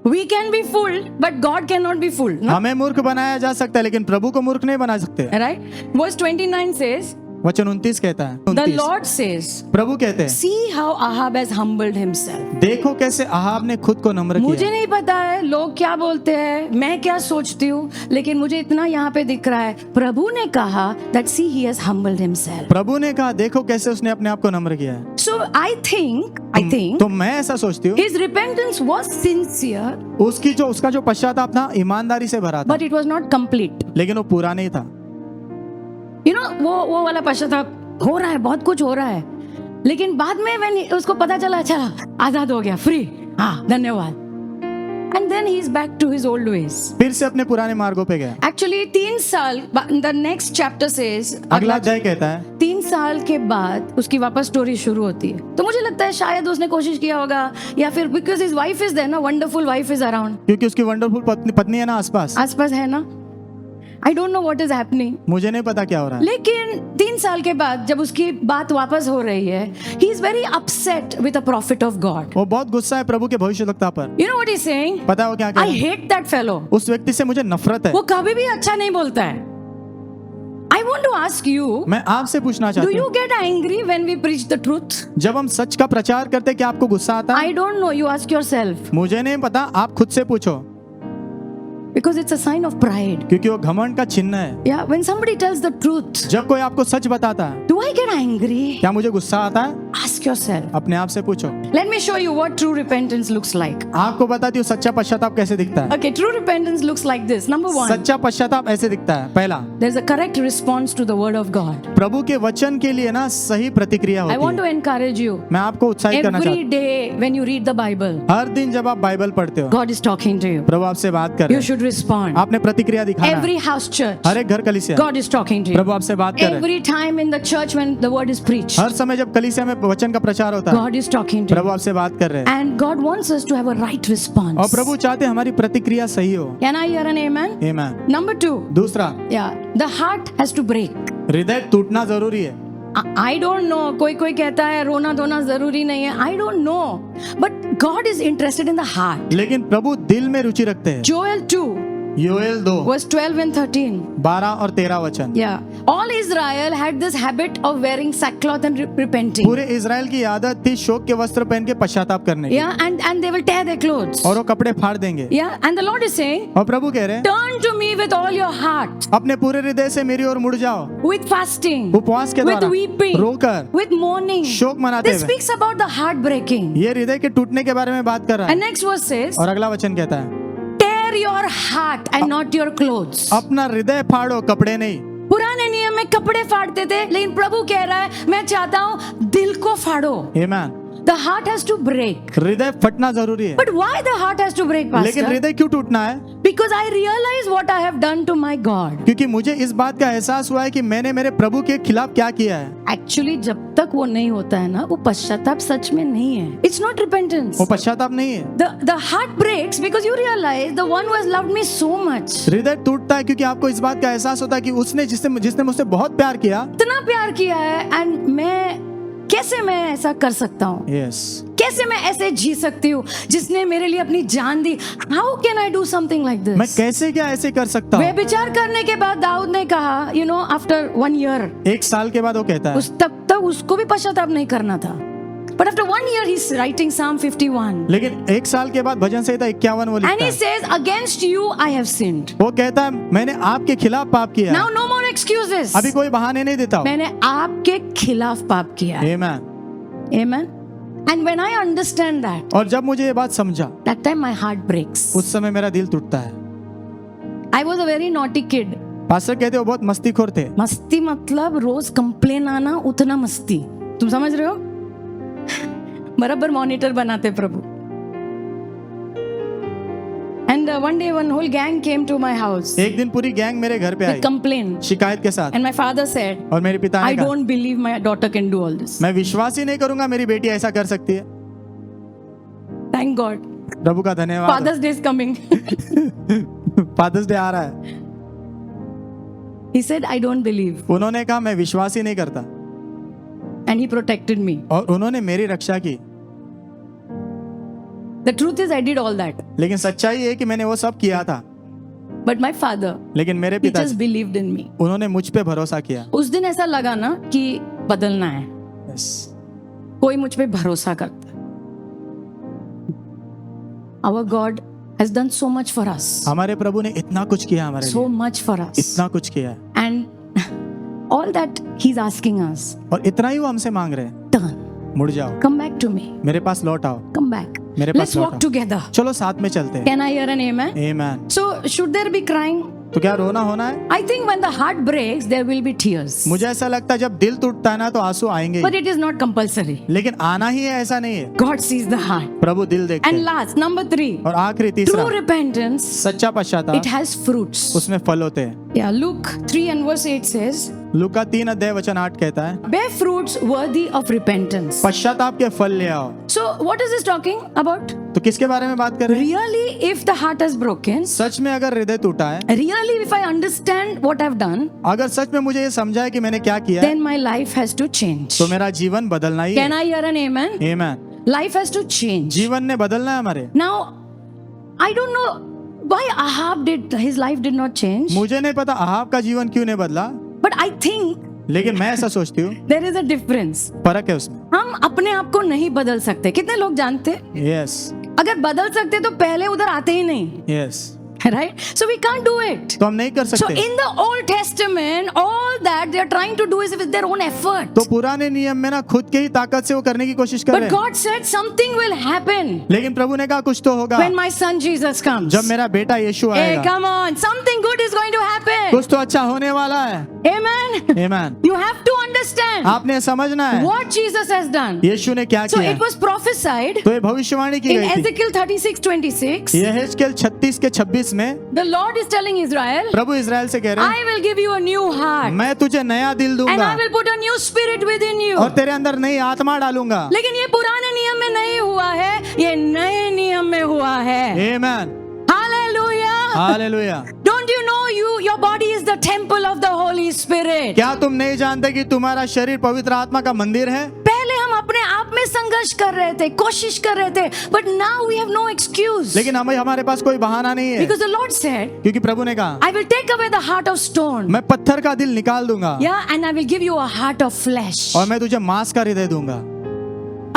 Speaker 1: We can be fooled, but God cannot be fooled. No?
Speaker 2: हमें मूर्ख बनाया जा सकता है लेकिन प्रभु को मूर्ख नहीं बना सकते.
Speaker 1: Right? Verse 29 says,
Speaker 2: वचन 29 कहता है.
Speaker 1: The Lord says,
Speaker 2: प्रभु कहते हैं,
Speaker 1: see how Ahab has humbled himself.
Speaker 2: देखो कैसे अहाब ने खुद को नम्र किया.
Speaker 1: मुझे नहीं पता है लोग क्या बोलते हैं, मैं क्या सोचती हूँ, लेकिन मुझे इतना यहाँ पे दिख रहा है. प्रभु ने कहा that see he has humbled himself.
Speaker 2: प्रभु ने कहा देखो कैसे उसने अपने आप को नम्र किया है.
Speaker 1: So I think
Speaker 2: तो मैं ऐसा सोचती हूँ
Speaker 1: his repentance was sincere,
Speaker 2: उसका जो पश्चाताप था ईमानदारी से भरा था.
Speaker 1: but it was not complete.
Speaker 2: लेकिन वो पूरा नहीं था.
Speaker 1: You know, वो वाला पश्चाताप हो रहा है, बहुत कुछ हो रहा है, लेकिन बाद में when उसको पता चला, चला आजाद हो गया, फ्री, हाँ धन्यवाद. And then he is back to his old ways.
Speaker 2: फिर से अपने पुराने मार्गों पे गया.
Speaker 1: Actually 3 साल, the next chapter says,
Speaker 2: अगला अध्याय कहता है
Speaker 1: 3 साल के बाद उसकी वापस स्टोरी शुरू होती है. तो मुझे लगता है शायद उसने कोशिश किया होगा, या फिर because his wife is there ना, wonderful wife is around.
Speaker 2: क्योंकि उसकी वंडरफुल पत्नी है ना आसपास
Speaker 1: है ना. I don't know what is happening.
Speaker 2: मुझे नहीं पता क्या हो रहा है.
Speaker 1: लेकिन 3 साल के बाद जब उसकी बात वापस हो रही है, he is very upset with a prophet of God.
Speaker 2: वो बहुत गुस्सा है प्रभु के भविष्यवक्ता पर.
Speaker 1: You know what he's saying?
Speaker 2: पता है वो क्या कह
Speaker 1: I
Speaker 2: रहा है?
Speaker 1: hate that fellow.
Speaker 2: उस व्यक्ति से मुझे नफरत है.
Speaker 1: वो कभी भी अच्छा नहीं बोलता है. I want to ask you,
Speaker 2: मैं आपसे पूछना
Speaker 1: do
Speaker 2: चाहती
Speaker 1: you
Speaker 2: हूँ
Speaker 1: get angry when we preach the truth?
Speaker 2: जब हम सच का प्रचार करते क्या आपको गुस्सा आता है?
Speaker 1: I don't know. You ask yourself.
Speaker 2: मुझे नहीं पता, आप खुद से पूछो.
Speaker 1: Because it's a sign of pride.
Speaker 2: क्योंकि वो घमंड का चिन्ह है.
Speaker 1: Yeah, when somebody tells the truth,
Speaker 2: जब कोई आपको सच बताता है
Speaker 1: do I get angry?
Speaker 2: क्या मुझे गुस्सा आता है?
Speaker 1: Ask yourself.
Speaker 2: अपने आप से पूछो.
Speaker 1: Let me show you what true repentance looks like.
Speaker 2: आपको बताती हूँ सच्चा पश्चाताप कैसे दिखता है.
Speaker 1: Okay, true repentance looks like this. Number 1,
Speaker 2: सच्चा पश्चाताप ऐसे दिखता है. पहला,
Speaker 1: there's a correct response to the word of God.
Speaker 2: प्रभु के वचन के लिए ना सही प्रतिक्रिया
Speaker 1: I want
Speaker 2: होती
Speaker 1: to
Speaker 2: है.
Speaker 1: encourage you.
Speaker 2: मैं आपको उत्साहित करना
Speaker 1: Every
Speaker 2: चाहता
Speaker 1: day when you read the Bible,
Speaker 2: हूँ. हर दिन जब आप बाइबल पढ़ते हो
Speaker 1: God is talking to you.
Speaker 2: प्रभु आपसे बात कर रहे
Speaker 1: You
Speaker 2: हैं.
Speaker 1: should respond.
Speaker 2: आपने प्रतिक्रिया दिखाना.
Speaker 1: Every house church,
Speaker 2: हर एक घर कलीसिया
Speaker 1: God is talking to you.
Speaker 2: प्रभु आपसे बात कर रहे हैं.
Speaker 1: Every time in the church when the word is preached,
Speaker 2: हर समय जब कलीसिया में वचन का प्रचार होता है
Speaker 1: God is talking to
Speaker 2: Prabhu
Speaker 1: you.
Speaker 2: आपसे बात कर रहे हैं.
Speaker 1: And God wants us to have a right response.
Speaker 2: और प्रभु चाहते हैं हमारी प्रतिक्रिया सही हो.
Speaker 1: Can I hear an amen?
Speaker 2: आमीन.
Speaker 1: Number 2,
Speaker 2: दूसरा,
Speaker 1: yeah, the heart has to break.
Speaker 2: हृदय टूटना जरूरी है.
Speaker 1: I don't know. कोई कहता है रोना धोना जरूरी नहीं है. I don't know. But God is interested in the heart.
Speaker 2: लेकिन प्रभु दिल में रुचि रखते हैं.
Speaker 1: Joel 2,
Speaker 2: Joel 2
Speaker 1: verse 12 and 13.
Speaker 2: 12 और 13 वचन.
Speaker 1: Yeah. All Israel had this habit of wearing sackcloth and repenting.
Speaker 2: पूरे इजराइल की आदत थी शोक के वस्त्र पहन के पश्चाताप करने की.
Speaker 1: Yeah, and they will tear their clothes.
Speaker 2: और वो कपड़े फाड़ देंगे.
Speaker 1: Yeah, and the Lord is saying,
Speaker 2: और प्रभु कह रहे हैं
Speaker 1: turn to me with all your heart,
Speaker 2: अपने पूरे हृदय से मेरी ओर मुड़ जाओ.
Speaker 1: with fasting,
Speaker 2: उपवास के
Speaker 1: with
Speaker 2: द्वारा
Speaker 1: weeping,
Speaker 2: रोकर
Speaker 1: with mourning.
Speaker 2: शोक मनाते
Speaker 1: This
Speaker 2: हुए.
Speaker 1: speaks about the heart breaking.
Speaker 2: ये हृदय के टूटने के बारे में बात कर रहा
Speaker 1: And
Speaker 2: है.
Speaker 1: next verse says,
Speaker 2: और अगला वचन कहता है
Speaker 1: tear your heart and not your clothes.
Speaker 2: अपना हृदय फाड़ो कपड़े नहीं.
Speaker 1: पुराने नियम में कपड़े फाड़ते थे, लेकिन प्रभु कह रहा है मैं चाहता हूँ दिल को फाड़ो.
Speaker 2: आमेन.
Speaker 1: The heart has to break.
Speaker 2: हृदय फटना जरूरी है.
Speaker 1: But why the heart has to break,
Speaker 2: लेकिन
Speaker 1: Pastor?
Speaker 2: हृदय क्यों टूटना है?
Speaker 1: Because I realize what I have done to my God.
Speaker 2: क्योंकि मुझे इस बात का एहसास हुआ है कि मैंने मेरे प्रभु के खिलाफ क्या किया है.
Speaker 1: Actually, जब तक वो नहीं होता है ना, वो पश्चाताप सच में नहीं है. It's not repentance.
Speaker 2: वो पश्चाताप नहीं है.
Speaker 1: The heart breaks because you realize the one who has loved me so much.
Speaker 2: हृदय टूटता है क्योंकि आपको इस बात का एहसास होता है कि उसने जिसने मुझसे बहुत प्यार किया.
Speaker 1: इतना प्यार किया है, and कैसे मैं ऐसा कर सकता हूँ?
Speaker 2: Yes.
Speaker 1: कैसे मैं ऐसे जी सकती हूँ जिसने मेरे लिए अपनी जान दी? How can I do something like this?
Speaker 2: मैं कैसे क्या ऐसे कर सकता हूँ?
Speaker 1: व्यभिचार करने के बाद दाऊद ने कहा, you know, after 1 year,
Speaker 2: 1 साल के बाद वो कहता है.
Speaker 1: तब तक उसको भी पश्चाताप नहीं करना था. But after 1 year, he's writing Psalm 51.
Speaker 2: लेकिन 1 साल के बाद भजन संहिता 51 वो
Speaker 1: And
Speaker 2: लिखता
Speaker 1: he
Speaker 2: है.
Speaker 1: says, against you I have sinned.
Speaker 2: वो कहता है मैंने आपके खिलाफ पाप किया.
Speaker 1: Now no more excuses.
Speaker 2: अभी कोई बहाने नहीं देता हूँ.
Speaker 1: मैंने आपके खिलाफ पाप किया है.
Speaker 2: Amen.
Speaker 1: Amen. And when I understand that,
Speaker 2: और जब मुझे ये बात समझा,
Speaker 1: that time my heart breaks.
Speaker 2: उस समय मेरा दिल टूटता है.
Speaker 1: I was a very naughty kid.
Speaker 2: Pastor कहते हो बहुत मस्तीखोर थे.
Speaker 1: मस्ती मतलब रोज कंप्लेन आना, उतना मस्ती. तुम समझ रहे हो? बराबर मॉनिटर बनाते प्रभु. And one day one whole gang came to my house
Speaker 2: एक दिन पूरी गैंग मेरे घर पे
Speaker 1: with
Speaker 2: आई
Speaker 1: complaint.
Speaker 2: शिकायत के साथ.
Speaker 1: And my father said,
Speaker 2: और मेरे पिता
Speaker 1: I
Speaker 2: ने कहा
Speaker 1: don't believe my daughter can do all this.
Speaker 2: मैं विश्वास ही नहीं करूंगा मेरी बेटी ऐसा कर सकती है.
Speaker 1: Thank God.
Speaker 2: प्रभु का धन्यवाद.
Speaker 1: Father's Day is coming.
Speaker 2: Father's day आ रहा है.
Speaker 1: He said, I don't believe.
Speaker 2: उन्होंने कहा मैं विश्वास ही नहीं करता.
Speaker 1: And he protected me.
Speaker 2: और उन्होंने मेरी रक्षा की.
Speaker 1: The truth is I did all that.
Speaker 2: लेकिन सच्चाई है कि मैंने वो सब किया था.
Speaker 1: But my father,
Speaker 2: लेकिन मेरे
Speaker 1: he
Speaker 2: पिता
Speaker 1: just believed in me.
Speaker 2: उन्होंने मुझ पे भरोसा किया.
Speaker 1: उस दिन ऐसा लगा ना कि बदलना है.
Speaker 2: Yes.
Speaker 1: कोई मुझ पे भरोसा करता है. Our God has done so much for us.
Speaker 2: हमारे प्रभु ने इतना कुछ किया हमारे
Speaker 1: So
Speaker 2: लिए.
Speaker 1: much for us.
Speaker 2: इतना कुछ किया.
Speaker 1: And all that he's asking us,
Speaker 2: और इतना ही वो हमसे मांग रहे हैं.
Speaker 1: turn,
Speaker 2: मुड़ जाओ.
Speaker 1: come back to me.
Speaker 2: मेरे पास लौट आओ.
Speaker 1: Come back.
Speaker 2: मेरे पास
Speaker 1: Let's
Speaker 2: लौट
Speaker 1: walk
Speaker 2: आओ.
Speaker 1: together.
Speaker 2: चलो साथ में चलते हैं.
Speaker 1: Can I hear an amen?
Speaker 2: Amen.
Speaker 1: So should there be crying?
Speaker 2: तो क्या रोना होना है?
Speaker 1: I think when the heart breaks, there will be tears.
Speaker 2: मुझे ऐसा लगता है जब दिल टूटता है ना तो आंसू आएंगे.
Speaker 1: But it is not compulsory.
Speaker 2: लेकिन आना ही है ऐसा नहीं है.
Speaker 1: God sees the heart.
Speaker 2: प्रभु दिल देखते
Speaker 1: And
Speaker 2: हैं.
Speaker 1: last, number 3,
Speaker 2: और आखिरी तीसरा
Speaker 1: true repentance,
Speaker 2: सच्चा पश्चाताप.
Speaker 1: it has fruits.
Speaker 2: उसमें फल होते हैं.
Speaker 1: Yeah, Luke 3 and verse 8 says,
Speaker 2: लूका 3 अध्याय वचन 8 कहता है
Speaker 1: bear fruits worthy of repentance.
Speaker 2: पश्चाताप के फल ले आओ.
Speaker 1: So what is this talking about?
Speaker 2: तो किसके बारे में बात कर रहे हैं?
Speaker 1: Really, if the heart is broken,
Speaker 2: सच में अगर हृदय टूटा है,
Speaker 1: really if I understand what I've done,
Speaker 2: अगर सच में मुझे ये समझा है कि मैंने क्या किया है,
Speaker 1: then my life has to change.
Speaker 2: तो मेरा जीवन बदलना ही
Speaker 1: Can
Speaker 2: है.
Speaker 1: I hear an amen?
Speaker 2: Amen.
Speaker 1: Life has to change.
Speaker 2: जीवन ने बदलना है हमारे.
Speaker 1: Now, I don't know why Ahab his life did not change,
Speaker 2: मुझे नहीं पता अहाब का जीवन क्यों नहीं बदला,
Speaker 1: but I think
Speaker 2: लेकिन मैं ऐसा सोचती हूँ
Speaker 1: there is a difference.
Speaker 2: फर्क है उसमें.
Speaker 1: हम अपने आप को नहीं बदल सकते. कितने लोग जानते हैं?
Speaker 2: यस.
Speaker 1: अगर बदल सकते तो पहले उधर आते ही नहीं.
Speaker 2: Yes.
Speaker 1: Right? So we can't do it.
Speaker 2: तो हम नहीं कर
Speaker 1: So
Speaker 2: सकते.
Speaker 1: in the Old Testament, all that they are trying to do is with their own effort.
Speaker 2: तो पुराने नियम में ना खुद के ही ताकत से वो करने की कोशिश कर
Speaker 1: But
Speaker 2: रहे हैं.
Speaker 1: God said something will happen
Speaker 2: लेकिन प्रभु ने कहा कुछ तो होगा
Speaker 1: when my son Jesus comes.
Speaker 2: जब मेरा बेटा यीशु
Speaker 1: Hey,
Speaker 2: आएगा.
Speaker 1: come on. Something good is going to happen.
Speaker 2: कुछ तो अच्छा होने वाला है.
Speaker 1: Amen.
Speaker 2: Amen.
Speaker 1: You have to understand
Speaker 2: आपने समझना है
Speaker 1: what Jesus has done.
Speaker 2: यीशु ने क्या
Speaker 1: So
Speaker 2: किया.
Speaker 1: it was prophesied
Speaker 2: तो ये भविष्यवाणी की
Speaker 1: in
Speaker 2: गई थी.
Speaker 1: Ezekiel 36:26.
Speaker 2: यहेजकेल 36:26 में
Speaker 1: The Lord is telling Israel,
Speaker 2: Prabhu Israel से कह रहे हैं
Speaker 1: I will give you a new heart
Speaker 2: मैं तुझे नया दिल
Speaker 1: and
Speaker 2: दूंगा
Speaker 1: I will put a new spirit within you.
Speaker 2: और तेरे अंदर नई आत्मा डालूंगा.
Speaker 1: लेकिन ये पुराने नियम में नहीं हुआ है, ये नए नियम में हुआ है.
Speaker 2: Amen.
Speaker 1: Hallelujah.
Speaker 2: Hallelujah.
Speaker 1: Don't you know your body is the temple of the Holy Spirit?
Speaker 2: क्या तुम नहीं जानते कि तुम्हारा शरीर पवित्र आत्मा का मंदिर है?
Speaker 1: पहले हम अपने आप में संघर्ष कर रहे थे, कोशिश कर रहे थे, but now we have no excuse.
Speaker 2: लेकिन हमारे पास कोई बहाना नहीं है.
Speaker 1: Because the Lord said,
Speaker 2: क्योंकि प्रभु ने कहा
Speaker 1: I will take away the heart of stone.
Speaker 2: मैं पत्थर का दिल निकाल दूंगा
Speaker 1: Yeah, and I will give you a heart of flesh.
Speaker 2: और मैं तुझे मांस का हृदय दूंगा.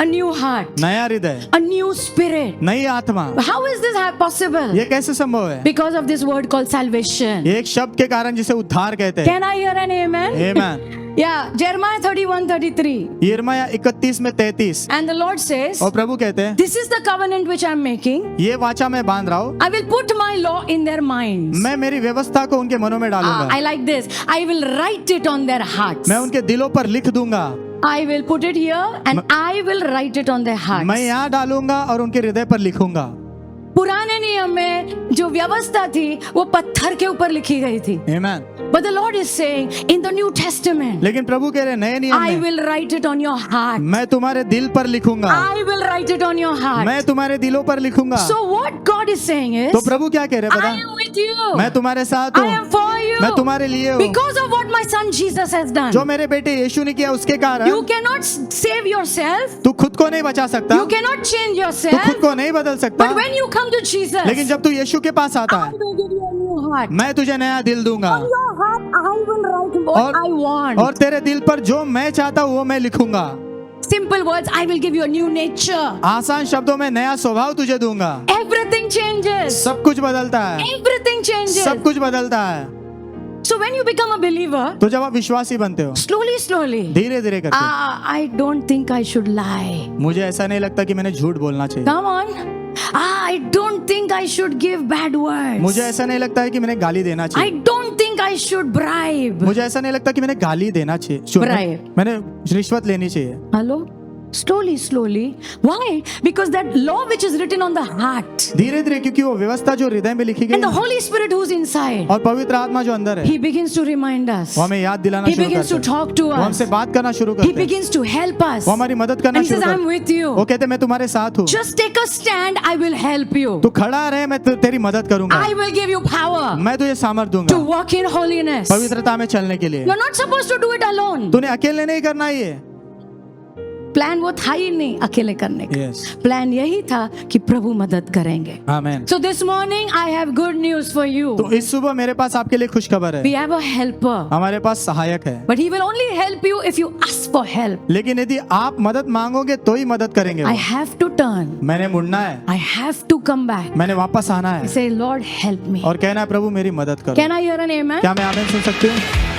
Speaker 1: a new heart,
Speaker 2: नया हृदय,
Speaker 1: a new spirit.
Speaker 2: नई आत्मा।
Speaker 1: How is this possible?
Speaker 2: ये कैसे संभव है?
Speaker 1: Because of this word called salvation.
Speaker 2: ये एक शब्द के कारण जिसे उद्धार कहते हैं।
Speaker 1: Can I hear an amen?
Speaker 2: Amen.
Speaker 1: Yeah, Jeremiah 31:33.
Speaker 2: यिर्मयाह 31 में 33।
Speaker 1: And the Lord says,
Speaker 2: और प्रभु कहते हैं,
Speaker 1: this is the covenant which I'm making.
Speaker 2: ये वाचा मैं बांध रहा हूँ,
Speaker 1: I will put my law in their minds.
Speaker 2: मैं मेरी व्यवस्था को उनके मनों में डालूंगा,
Speaker 1: I like this. I will write it on their hearts.
Speaker 2: मैं उनके दिलों पर लिख दूंगा,
Speaker 1: I will put it here and I will write it on their hearts.
Speaker 2: मैं यहाँ डालूंगा और उनके हृदय पर लिखूंगा।
Speaker 1: पुराने नियम में जो व्यवस्था थी वो पत्थर के ऊपर लिखी गई थी।
Speaker 2: आमेन।
Speaker 1: But the Lord is saying in the New Testament,
Speaker 2: लेकिन प्रभु कह रहे नए नियम
Speaker 1: I
Speaker 2: में,
Speaker 1: will write it on your heart.
Speaker 2: मैं तुम्हारे दिल पर लिखूंगा,
Speaker 1: I will write it on your heart.
Speaker 2: मैं तुम्हारे दिलों पर लिखूंगा।
Speaker 1: So what God is saying is,
Speaker 2: तो प्रभु क्या कह रहे हैं
Speaker 1: I
Speaker 2: पता?
Speaker 1: am with you.
Speaker 2: मैं तुम्हारे साथ
Speaker 1: I am
Speaker 2: हूँ,
Speaker 1: for you.
Speaker 2: मैं तुम्हारे लिए हूँ।
Speaker 1: Because of what my son Jesus has done.
Speaker 2: जो मेरे बेटे यीशु ने किया उसके कारण
Speaker 1: You cannot save yourself.
Speaker 2: तू खुद को नहीं बचा सकता,
Speaker 1: You cannot change
Speaker 2: तू
Speaker 1: yourself.
Speaker 2: खुद को नहीं बदल सकता।
Speaker 1: But when you come to Jesus,
Speaker 2: लेकिन जब तू यीशु के पास आता
Speaker 1: I
Speaker 2: है,
Speaker 1: will give you a new heart.
Speaker 2: मैं तुझे नया दिल दूंगा,
Speaker 1: On your heart, I will write what I want.
Speaker 2: और तेरे दिल पर जो मैं चाहता हूँ वो मैं लिखूंगा।
Speaker 1: Simple words, I will give you a new nature.
Speaker 2: आसान शब्दों में नया स्वभाव तुझे दूंगा।
Speaker 1: Everything changes.
Speaker 2: सब कुछ बदलता है,
Speaker 1: Everything changes.
Speaker 2: सब कुछ बदलता है।
Speaker 1: So when you become a believer,
Speaker 2: तो जब आप विश्वासी बनते हो,
Speaker 1: slowly,
Speaker 2: धीरे धीरे करके,
Speaker 1: I don't think I should lie.
Speaker 2: मुझे ऐसा नहीं लगता कि मैंने झूठ बोलना चाहिए,
Speaker 1: Come on. I don't think I should give bad words.
Speaker 2: मुझे ऐसा नहीं लगता है कि मैंने गाली देना
Speaker 1: I
Speaker 2: चाहिए,
Speaker 1: don't think I should bribe.
Speaker 2: मुझे ऐसा नहीं लगता कि मैंने गाली देना चाहिए,
Speaker 1: Bribe.
Speaker 2: मैंने रिश्वत लेनी चाहिए।
Speaker 1: Hello? Slowly. Why? Because that law which is written on the heart
Speaker 2: धीरे धीरे, क्योंकि वो व्यवस्था जो हृदय में लिखी गई
Speaker 1: and the
Speaker 2: है
Speaker 1: Holy Spirit who's inside,
Speaker 2: और पवित्र आत्मा जो अंदर है,
Speaker 1: He begins to remind us.
Speaker 2: वो हमें याद दिलाना
Speaker 1: He
Speaker 2: शुरू
Speaker 1: begins to
Speaker 2: करते हैं,
Speaker 1: talk to
Speaker 2: वो हमसे
Speaker 1: us.
Speaker 2: बात करना शुरू
Speaker 1: He
Speaker 2: करते हैं,
Speaker 1: begins to help us.
Speaker 2: वो हमारी मदद करना
Speaker 1: And He
Speaker 2: शुरू
Speaker 1: says, I'm
Speaker 2: करते
Speaker 1: with
Speaker 2: हैं।
Speaker 1: you.
Speaker 2: वो कहते हैं मैं तुम्हारे साथ हूँ,
Speaker 1: Just take a stand. I will help you.
Speaker 2: तू खड़ा रहे, मैं तेरी मदद करूंगा,
Speaker 1: I will give you power
Speaker 2: मैं तुझे सामर्थ
Speaker 1: to
Speaker 2: दूंगा
Speaker 1: walk in holiness.
Speaker 2: पवित्रता में चलने के लिए।
Speaker 1: You're not supposed to do it alone.
Speaker 2: तूने अकेले नहीं करना ये।
Speaker 1: प्लान वो था ही नहीं अकेले करने का।
Speaker 2: Yes.
Speaker 1: प्लान यही था कि प्रभु मदद करेंगे।
Speaker 2: आमेन।
Speaker 1: So this morning I have good news for you.
Speaker 2: तो इस सुबह मेरे पास आपके लिए खुश खबर है,
Speaker 1: We have a helper,
Speaker 2: हमारे पास सहायक है,
Speaker 1: but he will only help you if you ask for help.
Speaker 2: लेकिन यदि आप मदद मांगोगे तो ही मदद करेंगे
Speaker 1: I
Speaker 2: वो।
Speaker 1: have to turn.
Speaker 2: मैंने मुड़ना है,
Speaker 1: I have to come back.
Speaker 2: मैंने वापस आना है
Speaker 1: Say, Lord, help me.
Speaker 2: और कहना है प्रभु मेरी मदद करो।
Speaker 1: Can I hear an amen?
Speaker 2: क्या मैं आमीन सुन सकती हूँ?